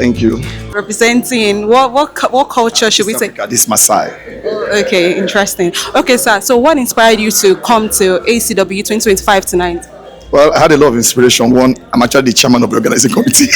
Thank you. Representing what culture should we say? Africa, this Maasai. Okay, interesting. Okay, sir. So, what inspired you to come to ACW 2025 tonight? Well, I had a lot of inspiration. One, I'm actually the chairman of the organizing committee.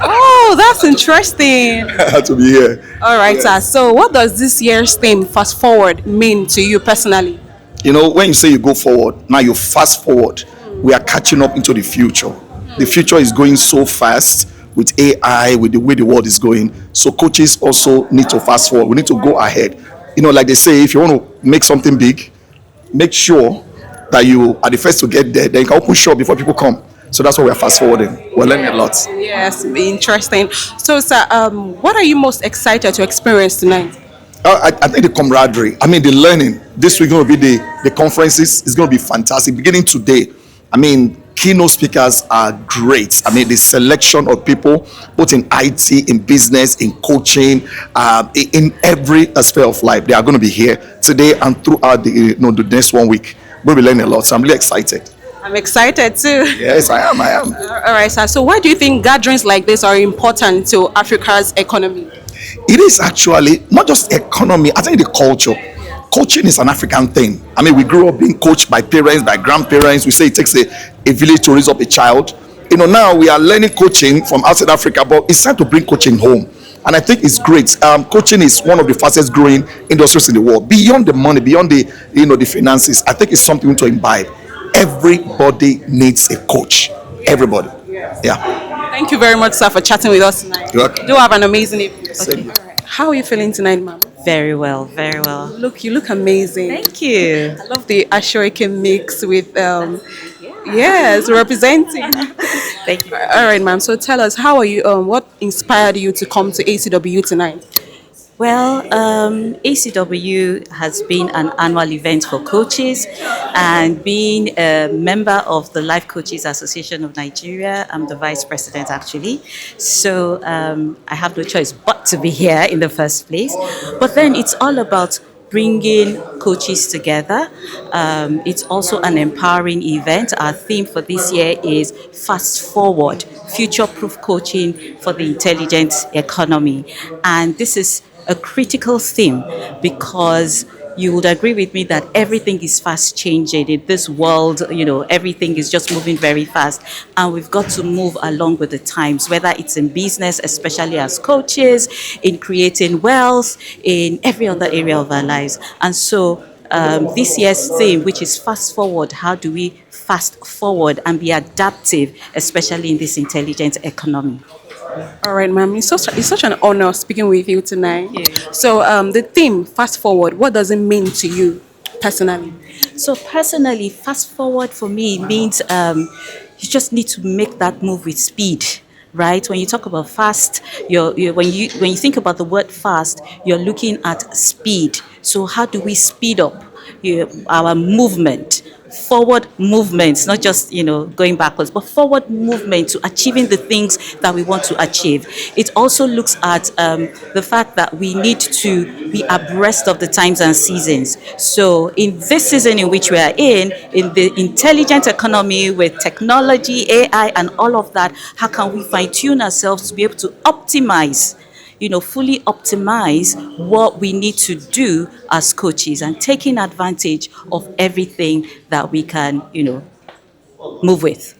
Oh, that's interesting. I had to be here. All right, sir. So, what does this year's theme, Fast Forward, mean to you personally? You know, when you say you go forward, now you fast forward. We are catching up into the future. The future is going so fast with AI, with the way the world is going. So coaches also need to fast forward. We need to go ahead. You know, like they say, if you want to make something big, make sure that you are the first to get there. Then you can open shop before people come. So that's why we are fast forwarding. We're learning a lot. Yes, interesting. So, sir, what are you most excited to experience tonight? I think the camaraderie. I mean, the learning. This week going to be the conferences. Is going to be fantastic. Beginning today. I mean, keynote speakers are great. I mean, the selection of people, both in IT, in business, in coaching, in every sphere of life, they are going to be here today and throughout the next 1 week. We'll be learning a lot. So I'm really excited. I'm excited too. Yes, I am. All right, sir. So why do you think gatherings like this are important to Africa's economy? It is actually not just economy. I think the culture. Coaching is an African thing. I mean, we grew up being coached by parents, by grandparents. We say it takes a village to raise up a child. You know, now we are learning coaching from outside Africa, but it's time to bring coaching home. And I think it's great. Coaching is one of the fastest growing industries in the world. Beyond the money, beyond the finances, I think it's something to imbibe. Everybody needs a coach. Everybody. Yeah. Thank you very much, sir, for chatting with us tonight. You're welcome. Do have an amazing evening. Okay. Right. How are you feeling tonight, ma'am? Very well, very well. You look amazing. Thank you. I love the Ashoike mix with yes, representing. Thank you. All right, ma'am. So tell us, how are you? What inspired you to come to ACW tonight? Well, ACW has been an annual event for coaches, and being a member of the Life Coaches Association of Nigeria, I'm the vice president actually. So I have no choice but to be here in the first place. But then it's all about bringing coaches together. It's also an empowering event. Our theme for this year is Fast Forward, Future-Proof Coaching for the Intelligent Economy. And this is a critical theme because you would agree with me that everything is fast changing in this world. You know, everything is just moving very fast, and we've got to move along with the times, whether it's in business, especially as coaches, in creating wealth, in every other area of our lives. And so this year's theme, which is fast forward, how do we fast forward and be adaptive, especially in this intelligent economy? All right, ma'am. It's such an honor speaking with you tonight. Yeah. So the theme, fast forward, what does it mean to you personally? So personally, fast forward for me means you just need to make that move with speed. Right? When you talk about fast, when you think about the word fast, you're looking at speed. So how do we speed up our movement? Forward movements, not just going backwards, but forward movement to achieving the things that we want to achieve. It also looks at the fact that we need to be abreast of the times and seasons. So in this season in which we are in the intelligent economy with technology, AI, and all of that, how can we fine-tune ourselves to be able to optimize, fully optimize what we need to do as coaches and taking advantage of everything that we can, move with.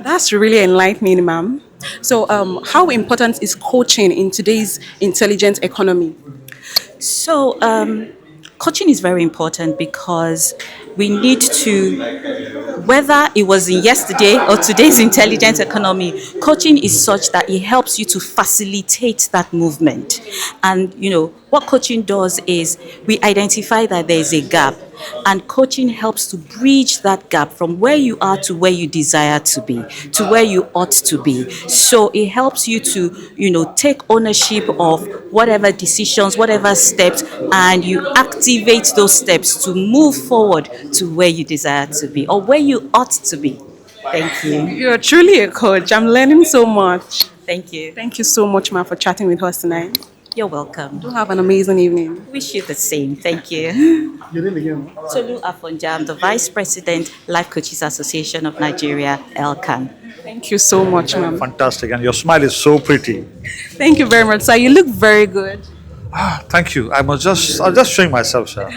That's really enlightening, ma'am. So how important is coaching in today's intelligent economy? So coaching is very important because we need to, whether it was in yesterday or today's intelligent economy, coaching is such that it helps you to facilitate that movement. And, what coaching does is we identify that there is a gap, and coaching helps to bridge that gap from where you are to where you desire to be, to where you ought to be. So it helps you to, take ownership of whatever decisions, whatever steps, and you activate those steps to move forward to where you desire to be or where you ought to be. Thank you. You're truly a coach. I'm learning so much. Thank you. Thank you so much, ma'am, for chatting with us tonight. You're welcome. Do have an amazing evening. Wish you the same. Thank you. Tolu Afonja, I'm the Vice President, Life Coaches Association of Nigeria, ELCAN. Thank you so much, ma'am. Fantastic, and your smile is so pretty. Thank you very much, sir. You look very good. Thank you. I was just showing myself, sir.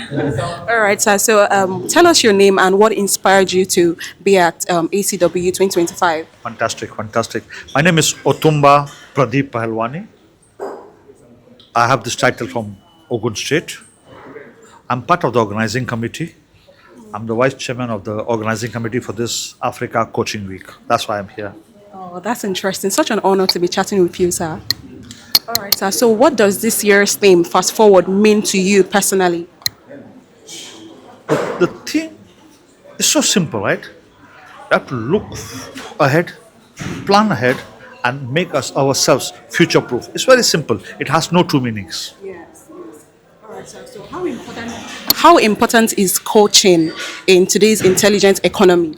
All right, sir. So tell us your name and what inspired you to be at ACW 2025. Fantastic, fantastic. My name is Otumba Pradeep Pahalwani. I have this title from Ogun State. I'm part of the organizing committee. I'm the vice chairman of the organizing committee for this Africa Coaching Week. That's why I'm here. Oh, that's interesting. Such an honor to be chatting with you, sir. All right, sir. So what does this year's theme, Fast Forward, mean to you personally? The theme is so simple, right? We have to look ahead, plan ahead, and make us ourselves future-proof. It's very simple. It has no two meanings. Yes. All right, sir. So how important is coaching in today's intelligent economy?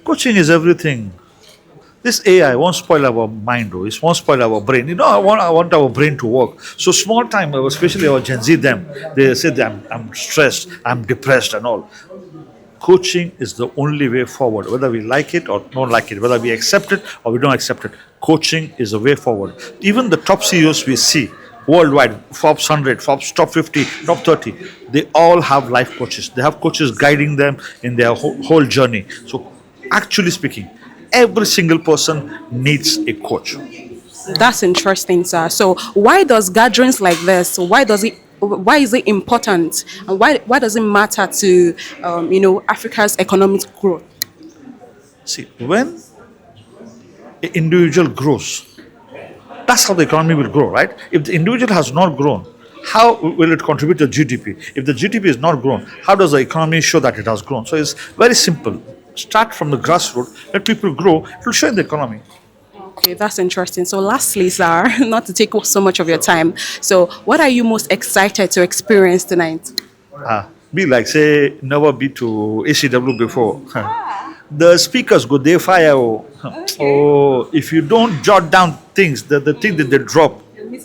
Coaching is everything. This AI won't spoil our mind, though. It won't spoil our brain. You know, I want our brain to work. So small time, especially our Gen Z, they say that I'm stressed, I'm depressed and all. Coaching is the only way forward, whether we like it or don't like it, whether we accept it or we don't accept it. Coaching is the way forward. Even the top CEOs we see worldwide, Forbes 100, Forbes top 50, top 30, they all have life coaches. They have coaches guiding them in their whole journey. So actually speaking, every single person needs a coach. That's interesting, sir. So why does gatherings like this, why is it important, and why does it matter to Africa's economic growth? See, when an individual grows, that's how the economy will grow, right? If the individual has not grown, how will it contribute to GDP? If the GDP is not grown, how does the economy show that it has grown? So it's very simple. Start from the grassroots, let people grow, it will show in the economy. Okay, that's interesting. So lastly, sir, not to take up so much of your time, so what are you most excited to experience tonight? Be like, say, never been to ACW before. The speakers go, they fire. Oh, if you don't jot down things, the thing that they drop,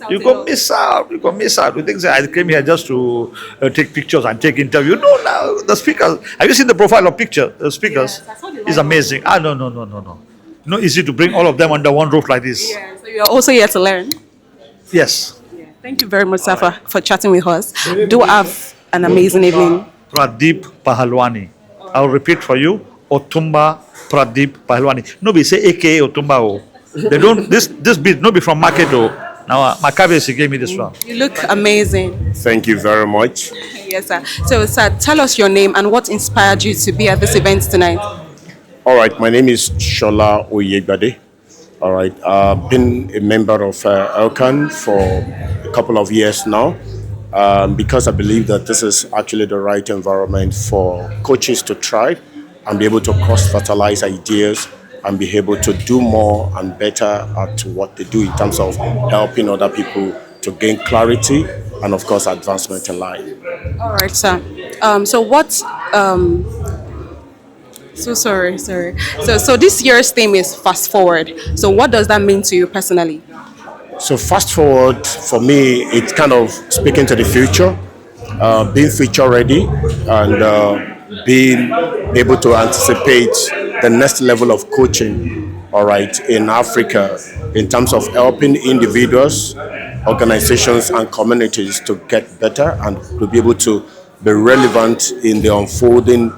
you go miss out. You go miss out. You think I came here just to take pictures and take interview? No, no. The speakers. Have you seen the profile of picture? The speakers. Yes, I saw the It's lineup. amazing. No. Not easy to bring all of them under one roof like this. Yeah, so you're also here to learn. Yes. Yeah. Thank you very much, sir, for chatting with us. Do have an amazing evening. Pradeep Pahalwani. I'll repeat for you. Otumba Pradeep Pahalwani. No be say AKA Otumba. Oh. They don't. This beat no be from market. Oh. Now Maccabees gave me this one. You look amazing. Thank you very much. Yes, sir. So, sir, tell us your name and what inspired you to be at this event tonight. All right, my name is Shola Oyegbade. All right, I've been a member of ELCAN for a couple of years now because I believe that this is actually the right environment for coaches to thrive and be able to cross-fertilize ideas and be able to do more and better at what they do in terms of helping other people to gain clarity and, of course, advancement in life. All right, sir. Sorry. So this year's theme is Fast Forward. So what does that mean to you personally? So fast forward, for me, it's kind of speaking to the future, being future ready and being able to anticipate the next level of coaching, all right, in Africa in terms of helping individuals, organizations and communities to get better and to be able to be relevant in the unfolding,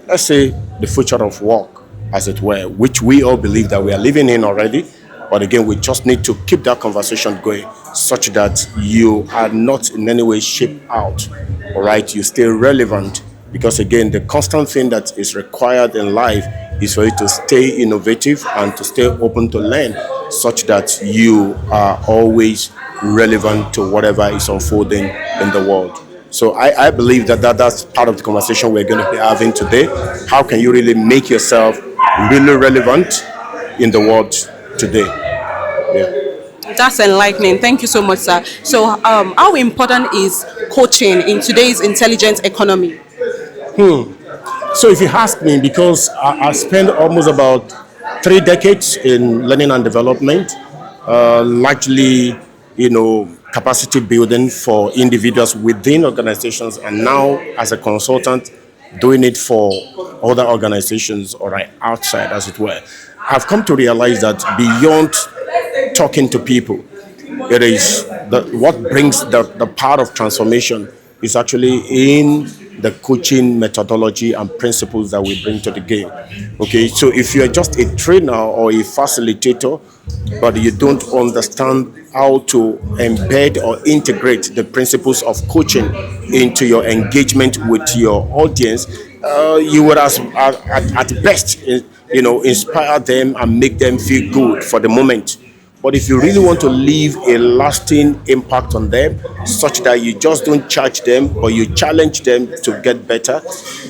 let's say the future of work, as it were, which we all believe that we are living in already. But again, we just need to keep that conversation going such that you are not in any way shaped out, all right? You stay relevant because, again, the constant thing that is required in life is for you to stay innovative and to stay open to learn such that you are always relevant to whatever is unfolding in the world. So I believe that's part of the conversation we're going to be having today. How can you really make yourself really relevant in the world today? Yeah. That's enlightening. Thank you so much, sir. So how important is coaching in today's intelligent economy? So if you ask me, because I spent almost about 3 decades in learning and development, largely capacity building for individuals within organizations, and now as a consultant, doing it for other organizations or outside, as it were. I've come to realize that beyond talking to people, it is what brings the power of transformation is actually in the coaching methodology and principles that we bring to the game. Okay, so if you're just a trainer or a facilitator, but you don't understand how to embed or integrate the principles of coaching into your engagement with your audience, you would at best, inspire them and make them feel good for the moment. But if you really want to leave a lasting impact on them, such that you just don't charge them, but you challenge them to get better,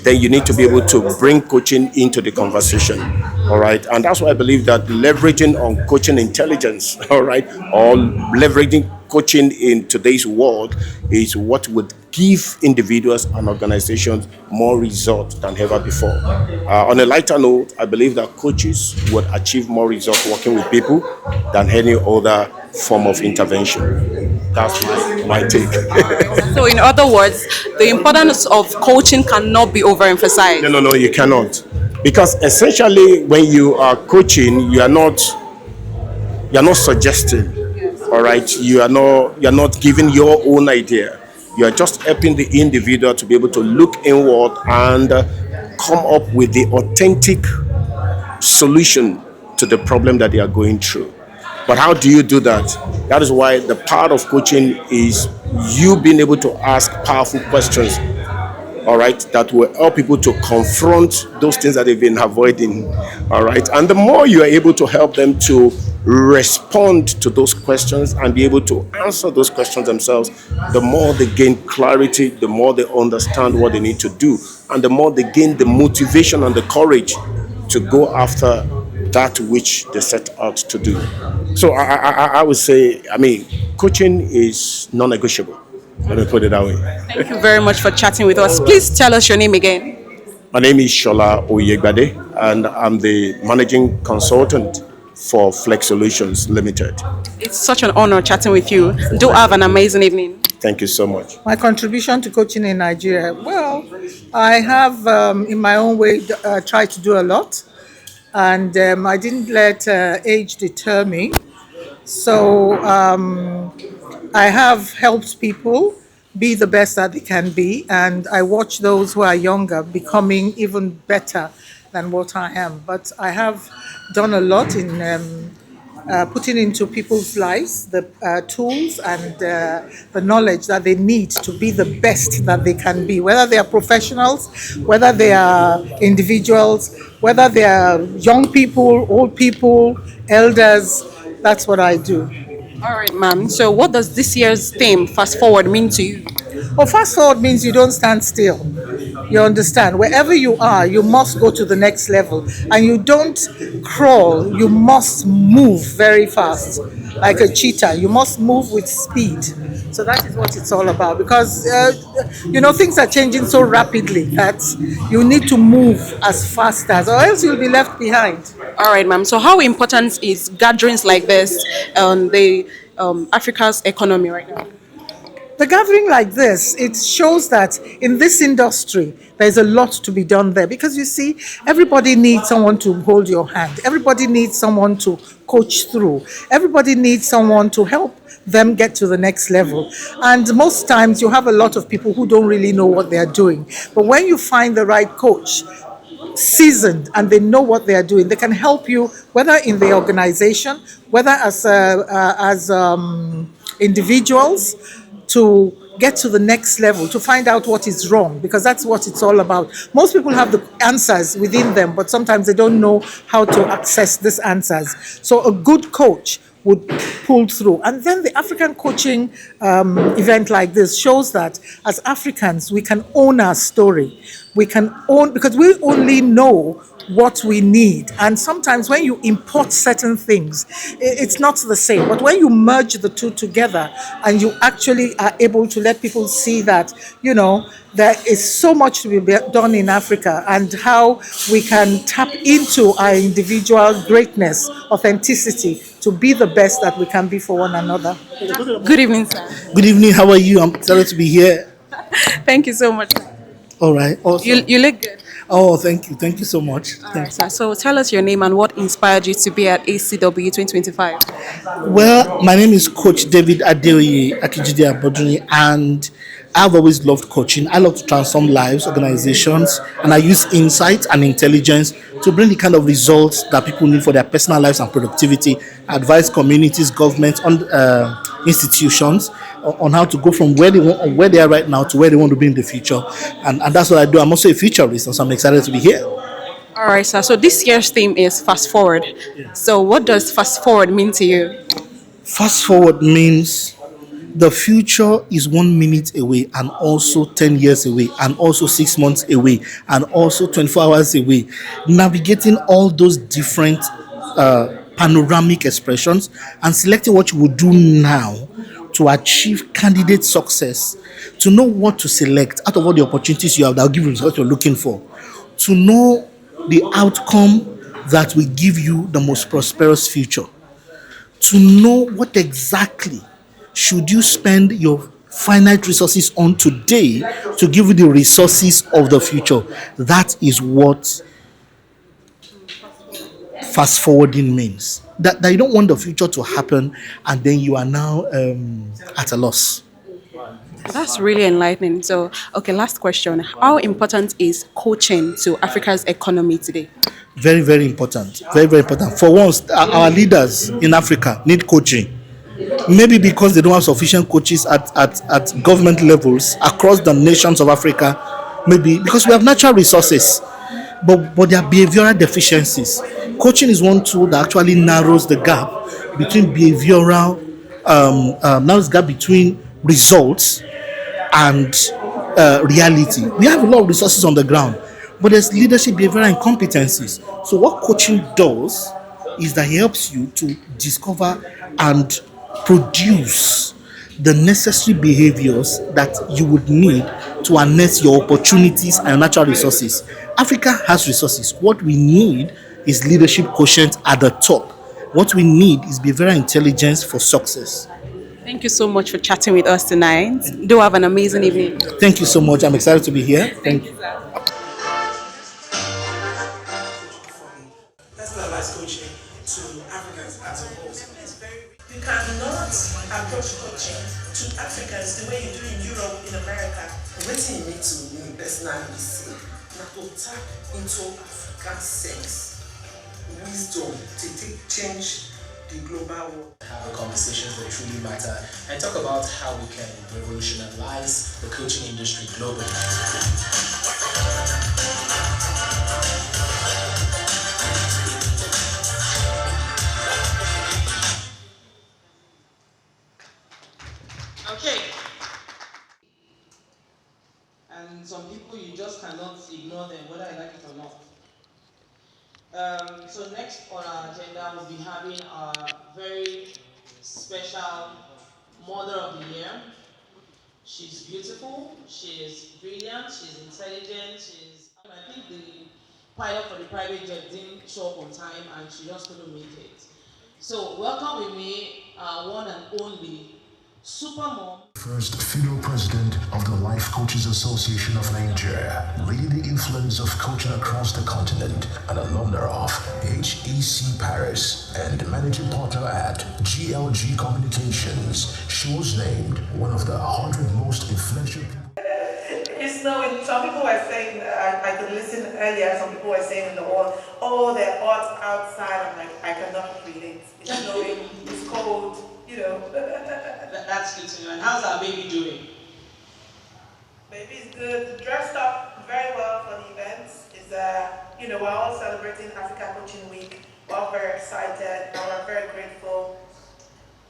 then you need to be able to bring coaching into the conversation. All right. And that's why I believe that leveraging on coaching intelligence, all right, or leveraging coaching in today's world is what would give individuals and organizations more results than ever before. On a lighter note, I believe that coaches would achieve more results working with people than any other form of intervention. That's my take. So, in other words, the importance of coaching cannot be overemphasized. No, you cannot. Because essentially, when you are coaching, you're not suggesting. All right, you're not giving your own idea. You are just helping the individual to be able to look inward and come up with the authentic solution to the problem that they are going through. But how do you do that? That is why the part of coaching is you being able to ask powerful questions, all right, that will help people to confront those things that they've been avoiding, all right. And the more you are able to help them to respond to those questions and be able to answer those questions themselves, the more they gain clarity, the more they understand what they need to do, and the more they gain the motivation and the courage to go after that which they set out to do. So I would say, coaching is non-negotiable. Let me put it that way. Thank you very much for chatting with us. Please tell us your name again. My name is Shola Oyegbade, and I'm the managing consultant for Flex Solutions Limited. It's such an honor chatting with you. Do have an amazing evening. Thank you so much. My contribution to coaching in Nigeria. Well, I have, in my own way, tried to do a lot, and I didn't let age deter me. So I have helped people be the best that they can be, and I watch those who are younger becoming even better than what I am. But I have done a lot in putting into people's lives the tools and the knowledge that they need to be the best that they can be, whether they are professionals, whether they are individuals, whether they are young people, old people, elders. That's what I do. All right, ma'am. So what does this year's theme, Fast Forward, mean to you? Well, fast forward means you don't stand still. You understand? Wherever you are, you must go to the next level. And you don't crawl, you must move very fast, like a cheetah. You must move with speed. So that is what it's all about. Because, things are changing so rapidly that you need to move as fast as, or else you'll be left behind. All right, ma'am. So how important is gatherings like this on the Africa's economy right now? The gathering like this, it shows that in this industry, there's a lot to be done there. Because you see, everybody needs someone to hold your hand. Everybody needs someone to coach through. Everybody needs someone to help them get to the next level. And most times you have a lot of people who don't really know what they're doing. But when you find the right coach, seasoned, and they know what they are doing, they can help you, whether in the organization, whether as individuals, to get to the next level, to find out what is wrong, because that's what it's all about. Most people have the answers within them, but sometimes they don't know how to access these answers. So a good coach would pull through. And then the African coaching event like this shows that as Africans, we can own our story. we can own, because we only know what we need. And sometimes when you import certain things, it's not the same. But when you merge the two together and you actually are able to let people see that, there is so much to be done in Africa, and how we can tap into our individual greatness, authenticity, to be the best that we can be for one another. Good evening, sir. Good evening. How are you? I'm excited to be here. Thank you so much. All right. Awesome. You look good. Oh, thank you. Thank you so much. All Thank right, sir. So tell us your name and what inspired you to be at ACW 2025. Well, my name is Coach David Adeoye Akijide Aboduni, and I've always loved coaching. I love to transform lives, organizations, and I use insight and intelligence to bring the kind of results that people need for their personal lives and productivity, advise communities, governments, institutions on how to go from where they are right now to where they want to be in the future. And that's what I do. I'm also a futurist, and so I'm excited to be here. All right, sir. So this year's theme is fast forward. So what does fast forward mean to you? Fast forward means the future is 1 minute away, and also 10 years away, and also 6 months away, and also 24 hours away. Navigating all those different panoramic expressions and selecting what you would do now to achieve candidate success, to know what to select out of all the opportunities you have that will give you what you're looking for, to know the outcome that will give you the most prosperous future, to know what exactly should you spend your finite resources on today to give you the resources of the future. That is what fast forwarding means. That you don't want the future to happen and then you are now at a loss. That's really enlightening. So, okay, last question. How important is coaching to Africa's economy today? Very, very important. Very, very important. For once, our leaders in Africa need coaching. Maybe because they don't have sufficient coaches at government levels across the nations of Africa. Maybe because we have natural resources, but there are behavioral deficiencies. Coaching is one tool that actually narrows the gap between behavioral, narrows the gap between results and reality. We have a lot of resources on the ground, but there's leadership, behavioral incompetencies. So what coaching does is that it helps you to discover and produce the necessary behaviors that you would need to harness your opportunities and natural resources. Africa has resources. What we need is leadership quotient at the top. What we need is behavioral intelligence for success. Thank you so much for chatting with us tonight. Do have an amazing evening. Thank you so much. I'm excited to be here. Thank you. Personalized coaching to Africans as a whole. You cannot approach coaching to Africans the way you do in Europe, in America. What you need to know personally see, not to tap into African sense, wisdom to change the global world. Have the conversations that truly matter and talk about how we can revolutionize the coaching industry globally. Okay. And some people you just cannot ignore them, whether you like it or not. So next on our agenda, we'll be having our very special Mother of the Year. She's beautiful, she's brilliant, she's intelligent, I think the pilot for the private jet didn't show up on time and she just couldn't make it. So welcome with me, our one and only Supermom. First female president of the Life Coaches Association of Nigeria, leading the influence of coaching across the continent, an alumna of HEC Paris, and managing partner at GLG Communications. She was named one of the 100 most influential people. Some people were saying, I could listen earlier, some people were saying in the hall, oh, they're hot outside. I'm like, I cannot relate. It's snowing, it's cold, That's good to know. And how's our baby doing? Baby's good, dressed up very well for the event. We're all celebrating Africa Coaching Week. We're all very excited and we're very grateful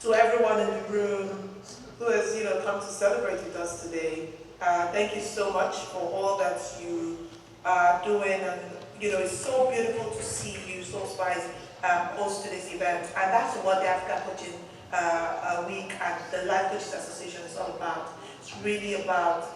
to everyone in the room who has, come to celebrate with us today. Thank you so much for all that you are doing, and it's so beautiful to see you, Soul Spice, host to this event, and that's what the Africa Coaching Week and the Life Coaches Association is all about. It's really about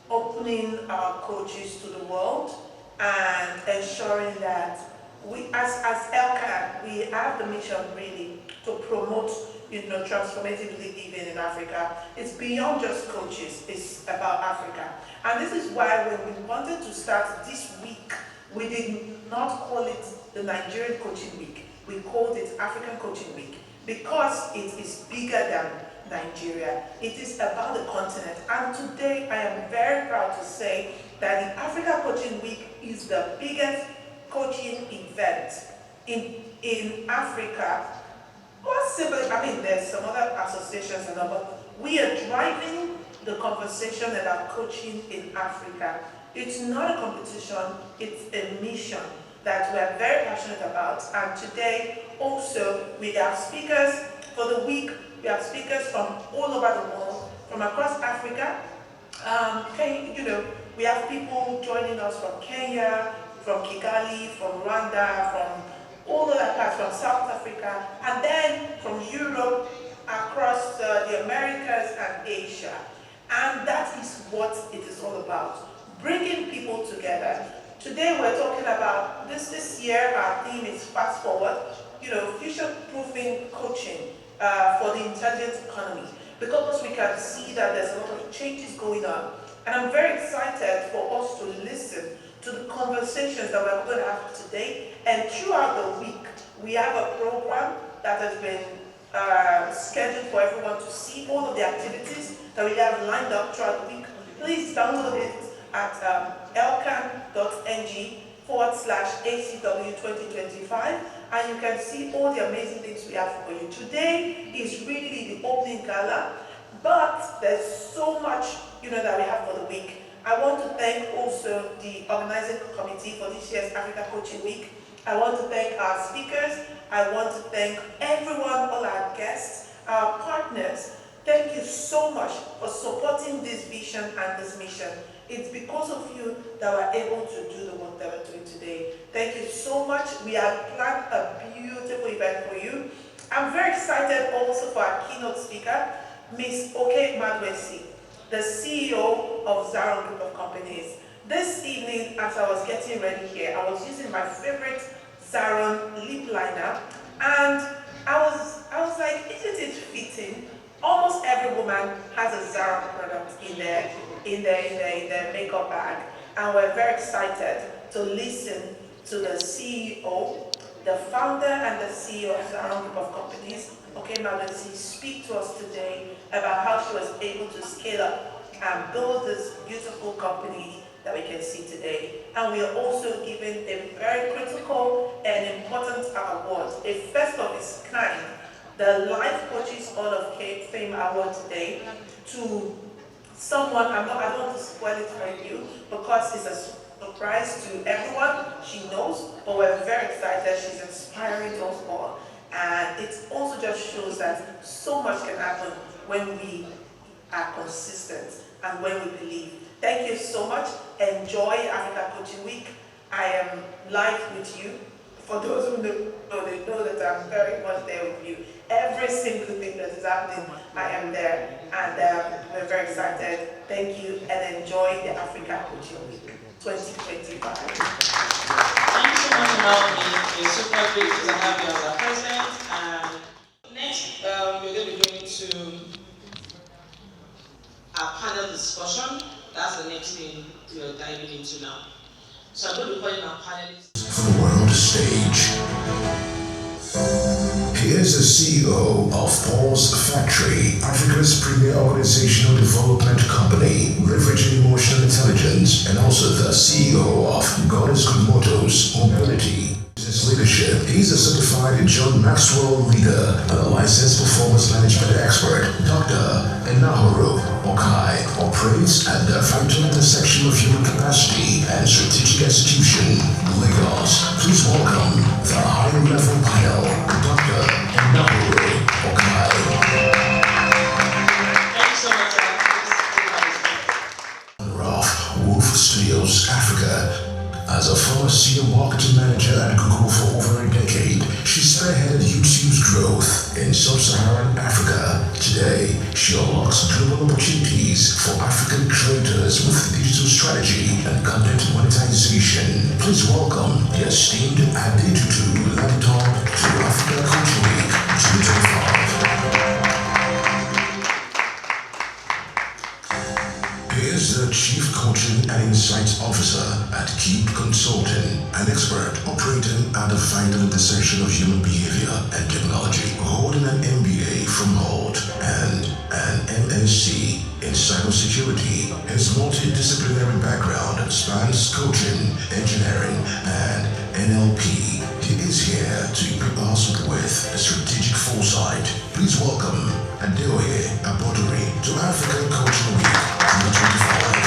opening our coaches to the world and ensuring that we, as ELCAN, we have the mission really to promote, transformative living in Africa. It's beyond just coaches, it's about Africa. And this is why when we wanted to start this week, we did not call it the Nigerian Coaching Week. We called it African Coaching Week because it is bigger than Nigeria. It is about the continent. And today I am very proud to say that the Africa Coaching Week is the biggest coaching event in Africa. Possibly, there's some other associations and all, but we are driving the conversation about coaching in Africa. It's not a competition, it's a mission that we are very passionate about. And today also we have speakers for the week. We have speakers from all over the world, from across Africa. We have people joining us from Kenya, from Kigali, from Rwanda, from all other parts, from South Africa, and then from Europe, across the Americas and Asia. And that is what it is all about, bringing people together. Today we're talking about, this year our theme is Fast Forward, future-proofing coaching for the intelligent economy, because we can see that there's a lot of changes going on. And I'm very excited for us to listen to the conversations that we're going to have today. And throughout the week, we have a program that has been scheduled for everyone to see all of the activities that we have lined up throughout the week. Please download it at elcan.ng/ACW 2025, and you can see all the amazing things we have for you. Today is really the opening gala, but there's so much that we have for the week. I want to thank also the organizing committee for this year's Africa Coaching Week. I want to thank our speakers. I want to thank everyone, all our guests, our partners. Thank you so much for supporting this vision and this mission. It's because of you that we're able to do the work that we're doing today. Thank you so much. We have planned a beautiful event for you. I'm very excited also for our keynote speaker, Ms. Oke Madwesi, the CEO of Zaron Group of Companies. This evening, as I was getting ready here, I was using my favorite Zaron lip liner, and I was like, isn't it fitting? Almost every woman has a Zaron product in their makeup bag, and we're very excited to listen to the CEO, the founder and the CEO of Zaron Group of Companies, Oke Madwesi, speak to us today about how she was able to scale up and build this beautiful company that we can see today. And we are also given a very critical and important award, a first of its kind, the Life Coaches Hall of Fame Award today, to someone, I don't want to spoil it for you because it's a surprise to everyone. She knows, but we're very excited. She's inspiring us all. And it also just shows that so much can happen when we are consistent and when we believe. Thank you so much. Enjoy Africa Coaching Week. I am live with you. For those who know, they know that I'm very much there with you. Every single thing that is happening, I am there. And we're very excited. Thank you and enjoy the Africa Coaching Week 2025. Thank you so much, Melanie. It's super great to have you as our president. And next, we're going to be going to our panel discussion. That's the next thing we're diving into now. So I'm going to be calling our panelists. For the world stage. Here's the CEO of Paul's Factory, Africa's premier organizational development company, leveraging emotional intelligence, and also the CEO of Goddess Good Motors Mobility. Business leadership, he's a certified John Maxwell leader and a licensed performance management expert. Dr. Enahoro Okai operates at the vital intersection of human capacity and strategic execution, Lagos. Please welcome the high-level panel, Dr. Enahoro Okai. Thanks so much, Wolf Studios, Africa. Sub-Saharan Africa. Today, she unlocks global opportunities for African creators with digital strategy and content monetization. Please welcome the esteemed Adetutu Laptop to Africa Coaching Week 2025. Here's the Chief Coaching and Insights Officer at Keep Consulting, an expert operating at the vital intersection of human behavior and technology, holding an MBA from Holt and an MSc in cybersecurity. His multidisciplinary background spans coaching, engineering, and NLP. He is here to equip us with a strategic foresight. Please welcome Adeoye Aboduri to African Coaching Week 2025.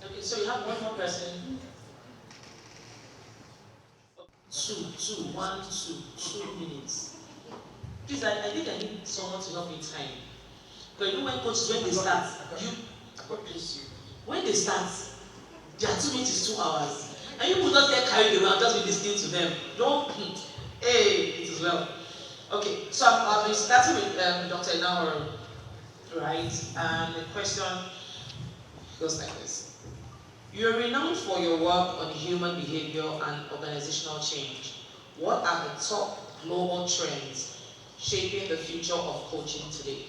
Okay, so you have one more person. Two minutes. Please, I think I need someone to help me time. Because you know when coaches, when they start, when they start, their 2 minutes is 2 hours. And you will not get carried around just with listening to them. Don't, hey, it is well. Okay, so I'll be starting with Dr. Inahoro, right? And the question goes like this. You're renowned for your work on human behavior and organizational change. What are the top global trends shaping the future of coaching today?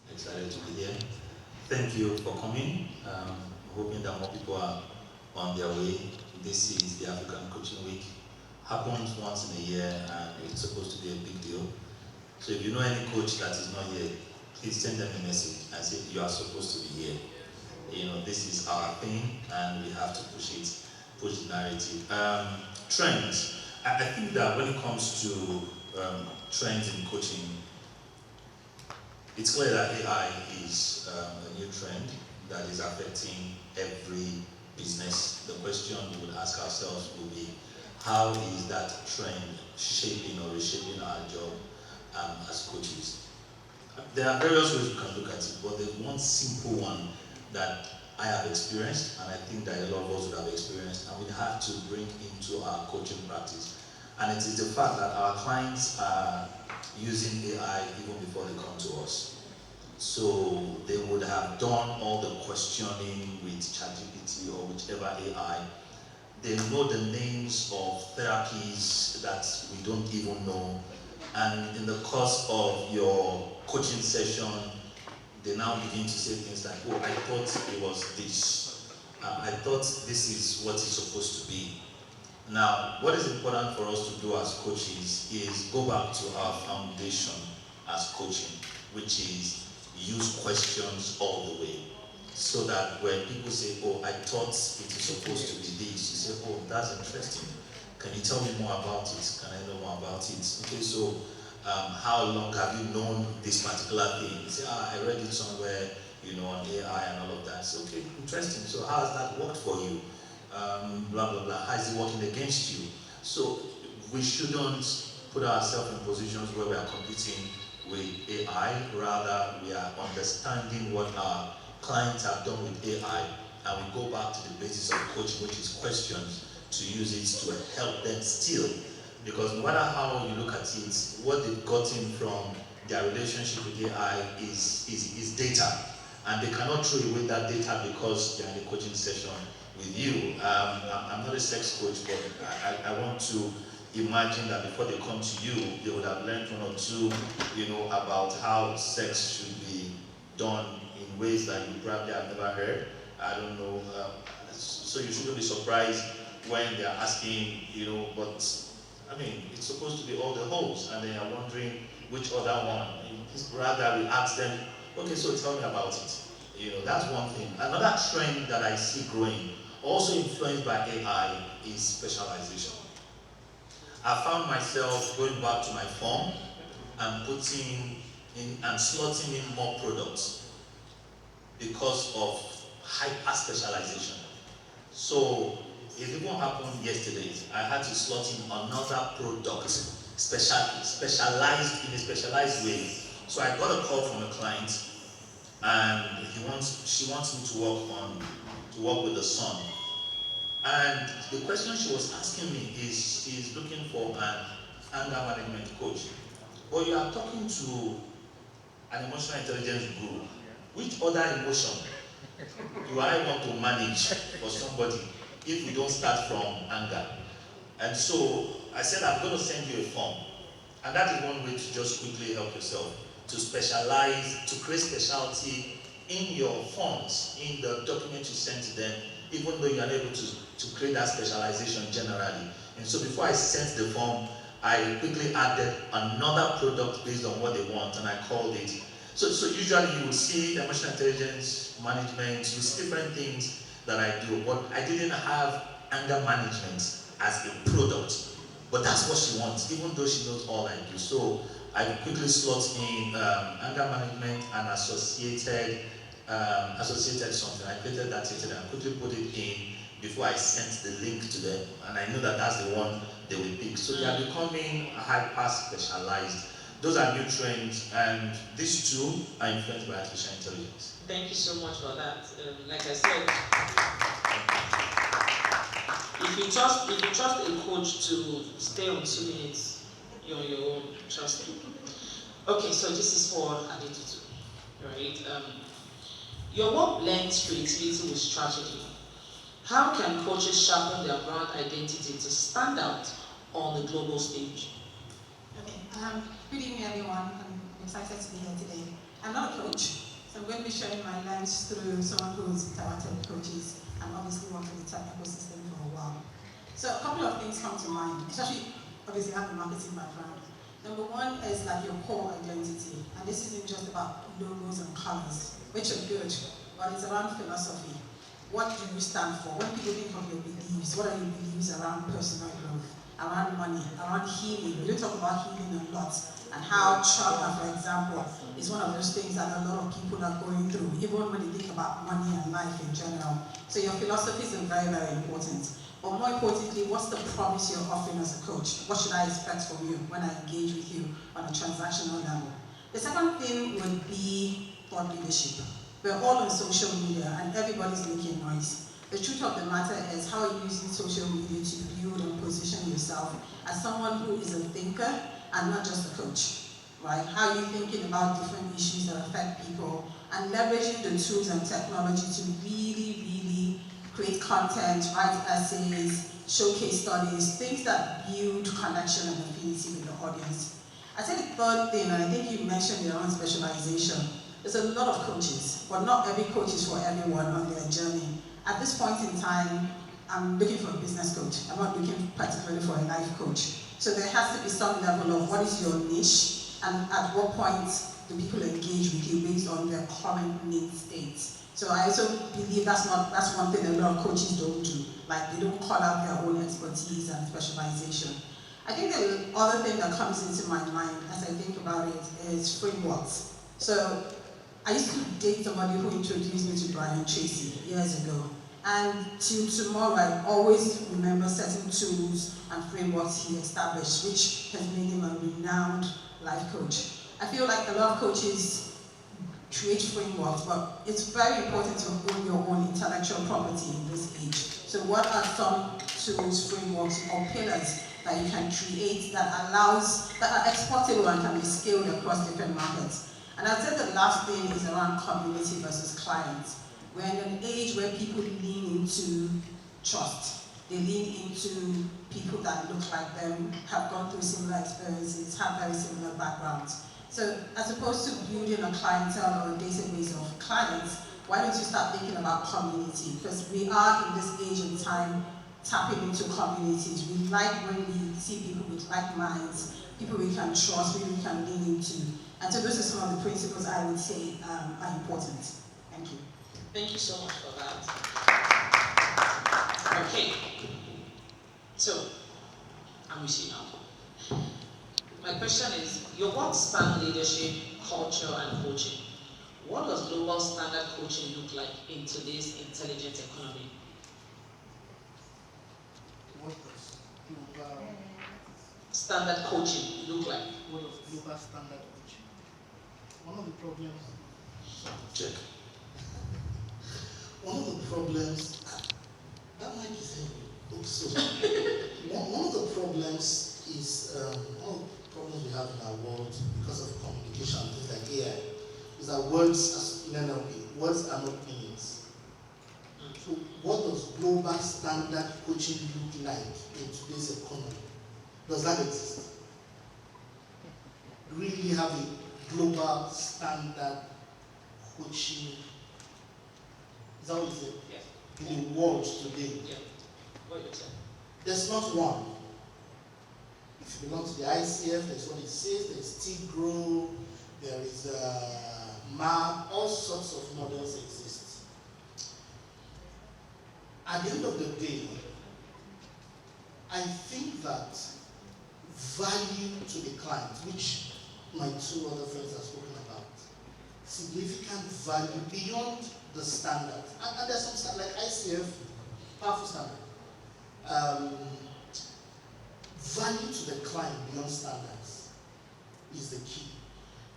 Excited to be here. Thank you for coming. Hoping that more people are on their way. This is the African Coaching Week. Happens once in a year and it's supposed to be a big deal. So if you know any coach that is not here, please send them a message and say you are supposed to be here. You know, this is our thing and we have to push it, push the narrative. Trends. I think that when it comes to trends in coaching, it's clear that AI is a new trend that is affecting every business. The question we would ask ourselves will be, how is that trend shaping or reshaping our job as coaches? There are various ways we can look at it, but there's one simple one that I have experienced, and I think that a lot of us would have experienced, and we have to bring into our coaching practice. And it is the fact that our clients are using AI even before they come to us. So they would have done all the questioning with ChatGPT or whichever AI. They know the names of therapies that we don't even know. And in the course of your coaching session, they now begin to say things like, oh, I thought it was this. I thought this is what it's supposed to be. Now, what is important for us to do as coaches is go back to our foundation as coaching, which is use questions all the way. So that when people say, oh, I thought it is supposed to be this, you say, oh, that's interesting. Can you tell me more about it? Can I know more about it? Okay, so how long have you known this particular thing? You say, I read it somewhere, you know, on AI and all of that. So, okay, interesting. So how has that worked for you? Blah, blah, blah. How is it working against you? So we shouldn't put ourselves in positions where we are competing with AI. Rather, we are understanding what our clients have done with AI, and we go back to the basis of coaching, which is questions, to use it to help them still. Because no matter how you look at it, what they've gotten from their relationship with AI is data. And they cannot throw away that data because they're in a coaching session with you. I'm not a sex coach, but I want to imagine that before they come to you, they would have learned one or two, you know, about how sex should be done in ways that you probably have never heard. I don't know. So you shouldn't be surprised when they're asking, you know, but I mean, it's supposed to be all the holes, and they are wondering which other one. Rather, we ask them, okay, so tell me about it. You know, that's one thing. Another trend that I see growing, also influenced by AI, is specialization. I found myself going back to my form and putting in and slotting in more products because of hyper specialization. So it even happened yesterday. I had to slot in another product, specialized in a specialized way. So I got a call from a client, and she wants me to work with the son. And the question she was asking me is, she's looking for an anger management coach. But you are talking to an emotional intelligence guru. Which other emotion do I want to manage for somebody if we don't start from anger? And so I said, I'm going to send you a form. And that is one way to just quickly help yourself to specialize, to create specialty in your forms, in the document you send to them, even though you are able to create that specialization generally. And so before I sent the form, I quickly added another product based on what they want, and I called it. So usually you will see emotional intelligence management, you see different things that I do, but I didn't have anger management as a product. But that's what she wants, even though she knows all I do. So I quickly slot in anger management and associated something. I created that yesterday and quickly put it in before I sent the link to them. And I know that that's the one they will pick. So they are becoming hyper specialized. Those are new trends, and these two are influenced by artificial intelligence. Thank you so much for that. Like I said, if you trust a coach to stay on 2 minutes, you're on your own. Trust me. Okay, so this is for Adetutu, right? Your work blends creativity with strategy. How can coaches sharpen their brand identity to stand out on the global stage? Okay, good evening everyone. I'm excited to be here today. I'm not a coach, so I'm going to be sharing my lens through someone who's interacted with coaches and obviously worked in the tech ecosystem for a while. So a couple of things come to mind, especially obviously I have a marketing background. Number one is like your core identity, and this isn't just about logos and colors, which are good, but it's around philosophy. What do you stand for? When people think of your beliefs, what are your beliefs around personal growth, around money, around healing? We do talk about healing a lot, and how trauma, for example, is one of those things that a lot of people are going through, even when they think about money and life in general. So your philosophies are very, very important. But more importantly, what's the promise you're offering as a coach? What should I expect from you when I engage with you on a transactional level? The second thing would be thought leadership. We're all on social media and everybody's making noise. The truth of the matter is, how are you using social media to build and position yourself as someone who is a thinker and not just a coach, right? How are you thinking about different issues that affect people and leveraging the tools and technology to really, really create content, write essays, showcase studies, things that build connection and affinity with the audience. I think the third thing, and I think you mentioned your own specialization, there's a lot of coaches, but not every coach is for everyone on their journey. At this point in time, I'm looking for a business coach. I'm not looking particularly for a life coach. So there has to be some level of what is your niche, and at what point do people engage with you based on their current need states. So I also believe that's one thing a lot of coaches don't do. Like, they don't call out their own expertise and specialization. I think the other thing that comes into my mind as I think about it is frameworks. So I used to date somebody who introduced me to Brian Tracy years ago. And till tomorrow, I always remember certain tools and frameworks he established, which has made him a renowned life coach. I feel like a lot of coaches create frameworks, but it's very important to own your own intellectual property in this age. So what are some tools, frameworks, or pillars that you can create that are exportable and can be scaled across different markets? And I'd say the last thing is around community versus clients. We're in an age where people lean into trust. They lean into people that look like them, have gone through similar experiences, have very similar backgrounds. So as opposed to building a clientele or a database of clients, why don't you start thinking about community? Because we are in this age and time tapping into communities. We like when we see people with like minds, people we can trust, people we can lean into. And so those are some of the principles I would say are important. Thank you. Thank you so much for that. Okay. So, I'm with you now. My question is, your work span leadership, culture, and coaching. What does global standard coaching look like in today's intelligent economy? standard coaching look like? What does global standard coaching? One of the problems. Check. One of the problems that might be saying, so one of the problems is one of the problems we have in our world because of communication, things like AI, is that words in NLP, words are not meanings. So what does global standard coaching look like in today's economy? Does that exist? Do we really have a global standard coaching? Is that what you said? Yes. In the world today? Yeah. What you say? There's not one. If you belong to the ICF, there's what it says, there's Tigro, there is MAP, all sorts of models exist. At the end of the day, I think that value to the client, which my two other friends have spoken about, significant value beyond the standard. And there's some standard, like ICF, powerful standard. Value to the client beyond standards is the key.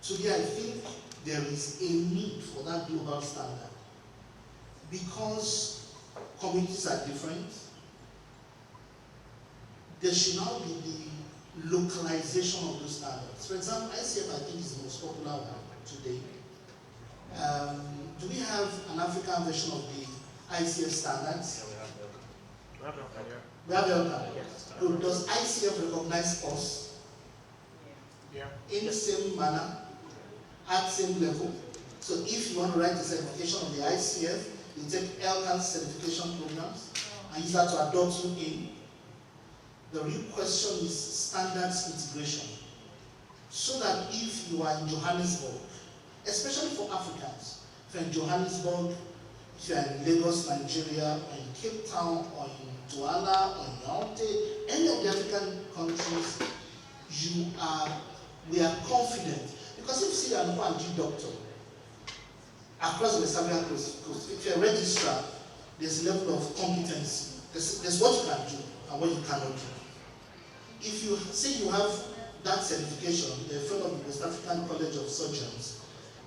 Today, I think there is a need for that global standard because communities are different. There should now be the localization of those standards. For example, ICF, I think, is the most popular one today. Do we have an African version of the ICF standards? We have Elka. Does ICF recognize us in the same manner, at same level? So if you want to write the certification of the ICF, you take Elka's certification programs and use that to adopt you in. The real question is standards integration. So that if you are in Johannesburg, especially for Africans, if you're in Johannesburg, if you're in Lagos, Nigeria, or in Cape Town, or in Douala, or in Yaoundé, any of the African countries, we are confident. Because if you see an O&G doctor across the West African coast, if you're a registrar, there's a level of competency. There's what you can do and what you cannot do. If you say you have that certification, the fellow of the West African College of Surgeons,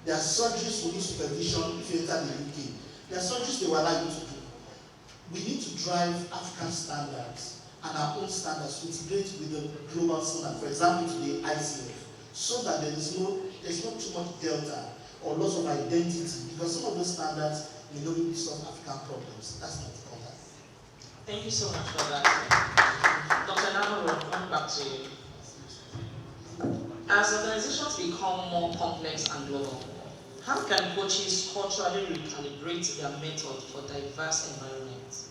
there are surgeries with supervision if you enter the UK. There are surgeries they will allow you to do. We need to drive African standards and our own standards to integrate with the global standard, for example, to the ICF, so that there's not too much delta or loss of identity, because some of those standards may not really solve African problems. That's not the context. Thank you so much for that. Dr. Namo, we'll come back to you. As organizations become more complex and global, how can coaches culturally recalibrate their method for diverse environments?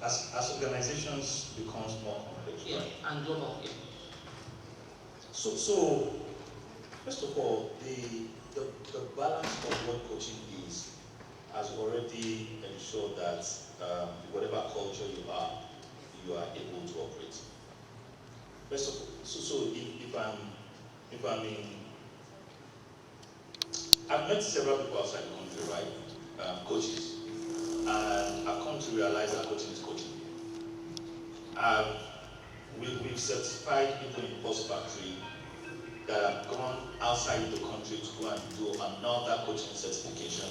As organizations becomes more complex, yeah, right? And global, yeah. So first of all, the balance of what coaching is has already ensured that whatever culture you are able to operate. First of all, so if I'm in, I've met several people outside the country, right? Coaches, and I've come to realize that coaching is coaching. We've certified people in Post Factory that have gone outside the country to go and do another coaching certification,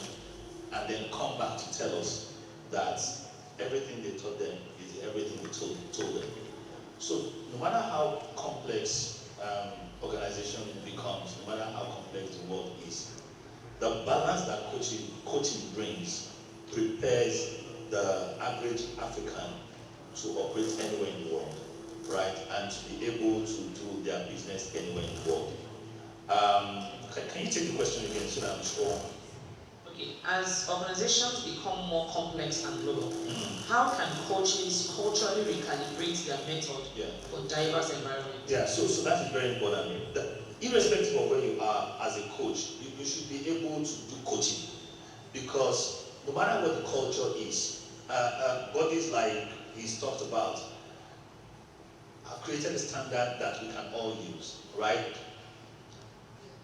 and then come back to tell us that everything they taught them is everything we told them. So no matter how complex organization becomes, no matter how complex the world is, the balance that coaching brings prepares the average African to operate anywhere in the world, right? And to be able to do their business anywhere in the world. Can you take the question again so that I'm sure? Okay, as organizations become more complex and global, how can coaches culturally recalibrate their method for diverse environments? Yeah, so that is very important. Irrespective of where you are as a coach, you should be able to do coaching, because no matter what the culture is, bodies like he's talked about have created a standard that we can all use, right?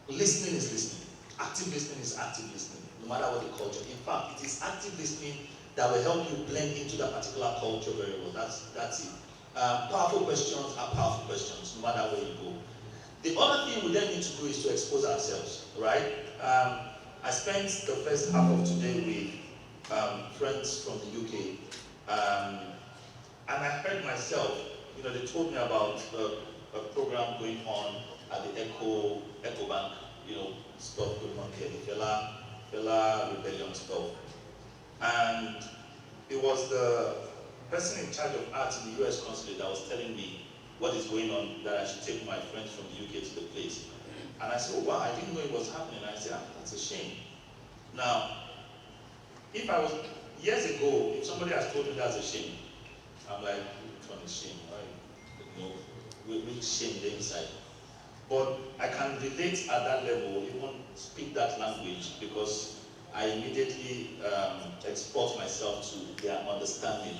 Listening is listening. Active listening is active listening. no matter what the culture. In fact, it is active listening that will help you blend into that particular culture very well. That's it. Powerful questions are powerful questions, no matter where you go. The other thing we then need to do is to expose ourselves, right? I spent the first half of today with friends from the UK, and I heard myself, they told me about a program going on at the Echo Bank, stuff going on here, the Fela Rebellion stuff. And it was the person in charge of arts in the US consulate that was telling me what is going on, that I should take my friends from the UK to the place. And I said, oh wow, I didn't know it was happening. And I said, that's a shame. Now, if I was, years ago, if somebody has told me that's a shame, I'm like, which one is shame? Which shame they inside? But I can relate at that level, even speak that language, because I immediately export myself to their understanding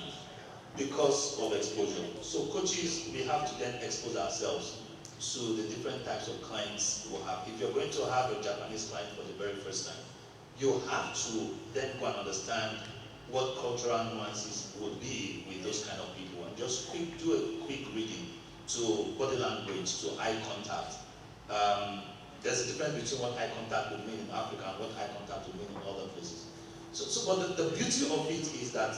because of exposure. So coaches, we have to then expose ourselves to the different types of clients we'll have. If you're going to have a Japanese client for the very first time, you have to then go and understand what cultural nuances would be with those kind of people, and just do a quick reading to body language, to eye contact. There's a difference between what eye contact would mean in Africa and what eye contact would mean in other places. But the beauty of it is that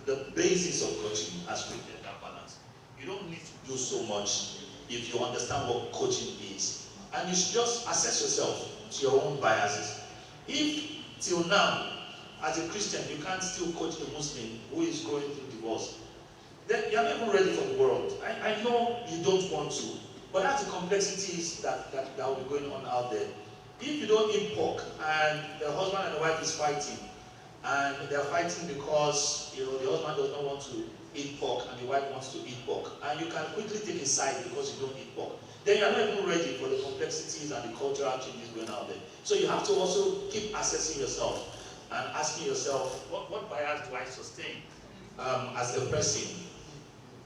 the basis of coaching has created that balance. You don't need to do so much if you understand what coaching is. And you should just assess yourself to your own biases. If till now, as a Christian, you can't still coach a Muslim who is going through divorce, then you're not even ready for the world. I know you don't want to, but that's the complexities that will be going on out there. If you don't eat pork and the husband and the wife is fighting, and they're fighting because the husband does not want to eat pork and the wife wants to eat pork, and you can quickly take a side because you don't eat pork, then you're not even ready for the complexities and the cultural changes going out there. So you have to also keep assessing yourself and asking yourself, what bias do I sustain as a person?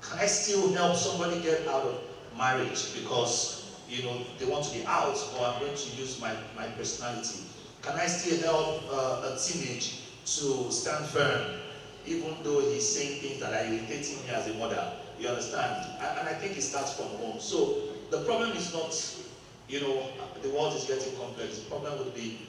Can I still help somebody get out of marriage because they want to be out, or I'm going to use my personality? Can I still help a teenage to stand firm, even though he's saying things that are irritating me as a mother? You understand? And I think it starts from home. So the problem is not, the world is getting complex. The problem would be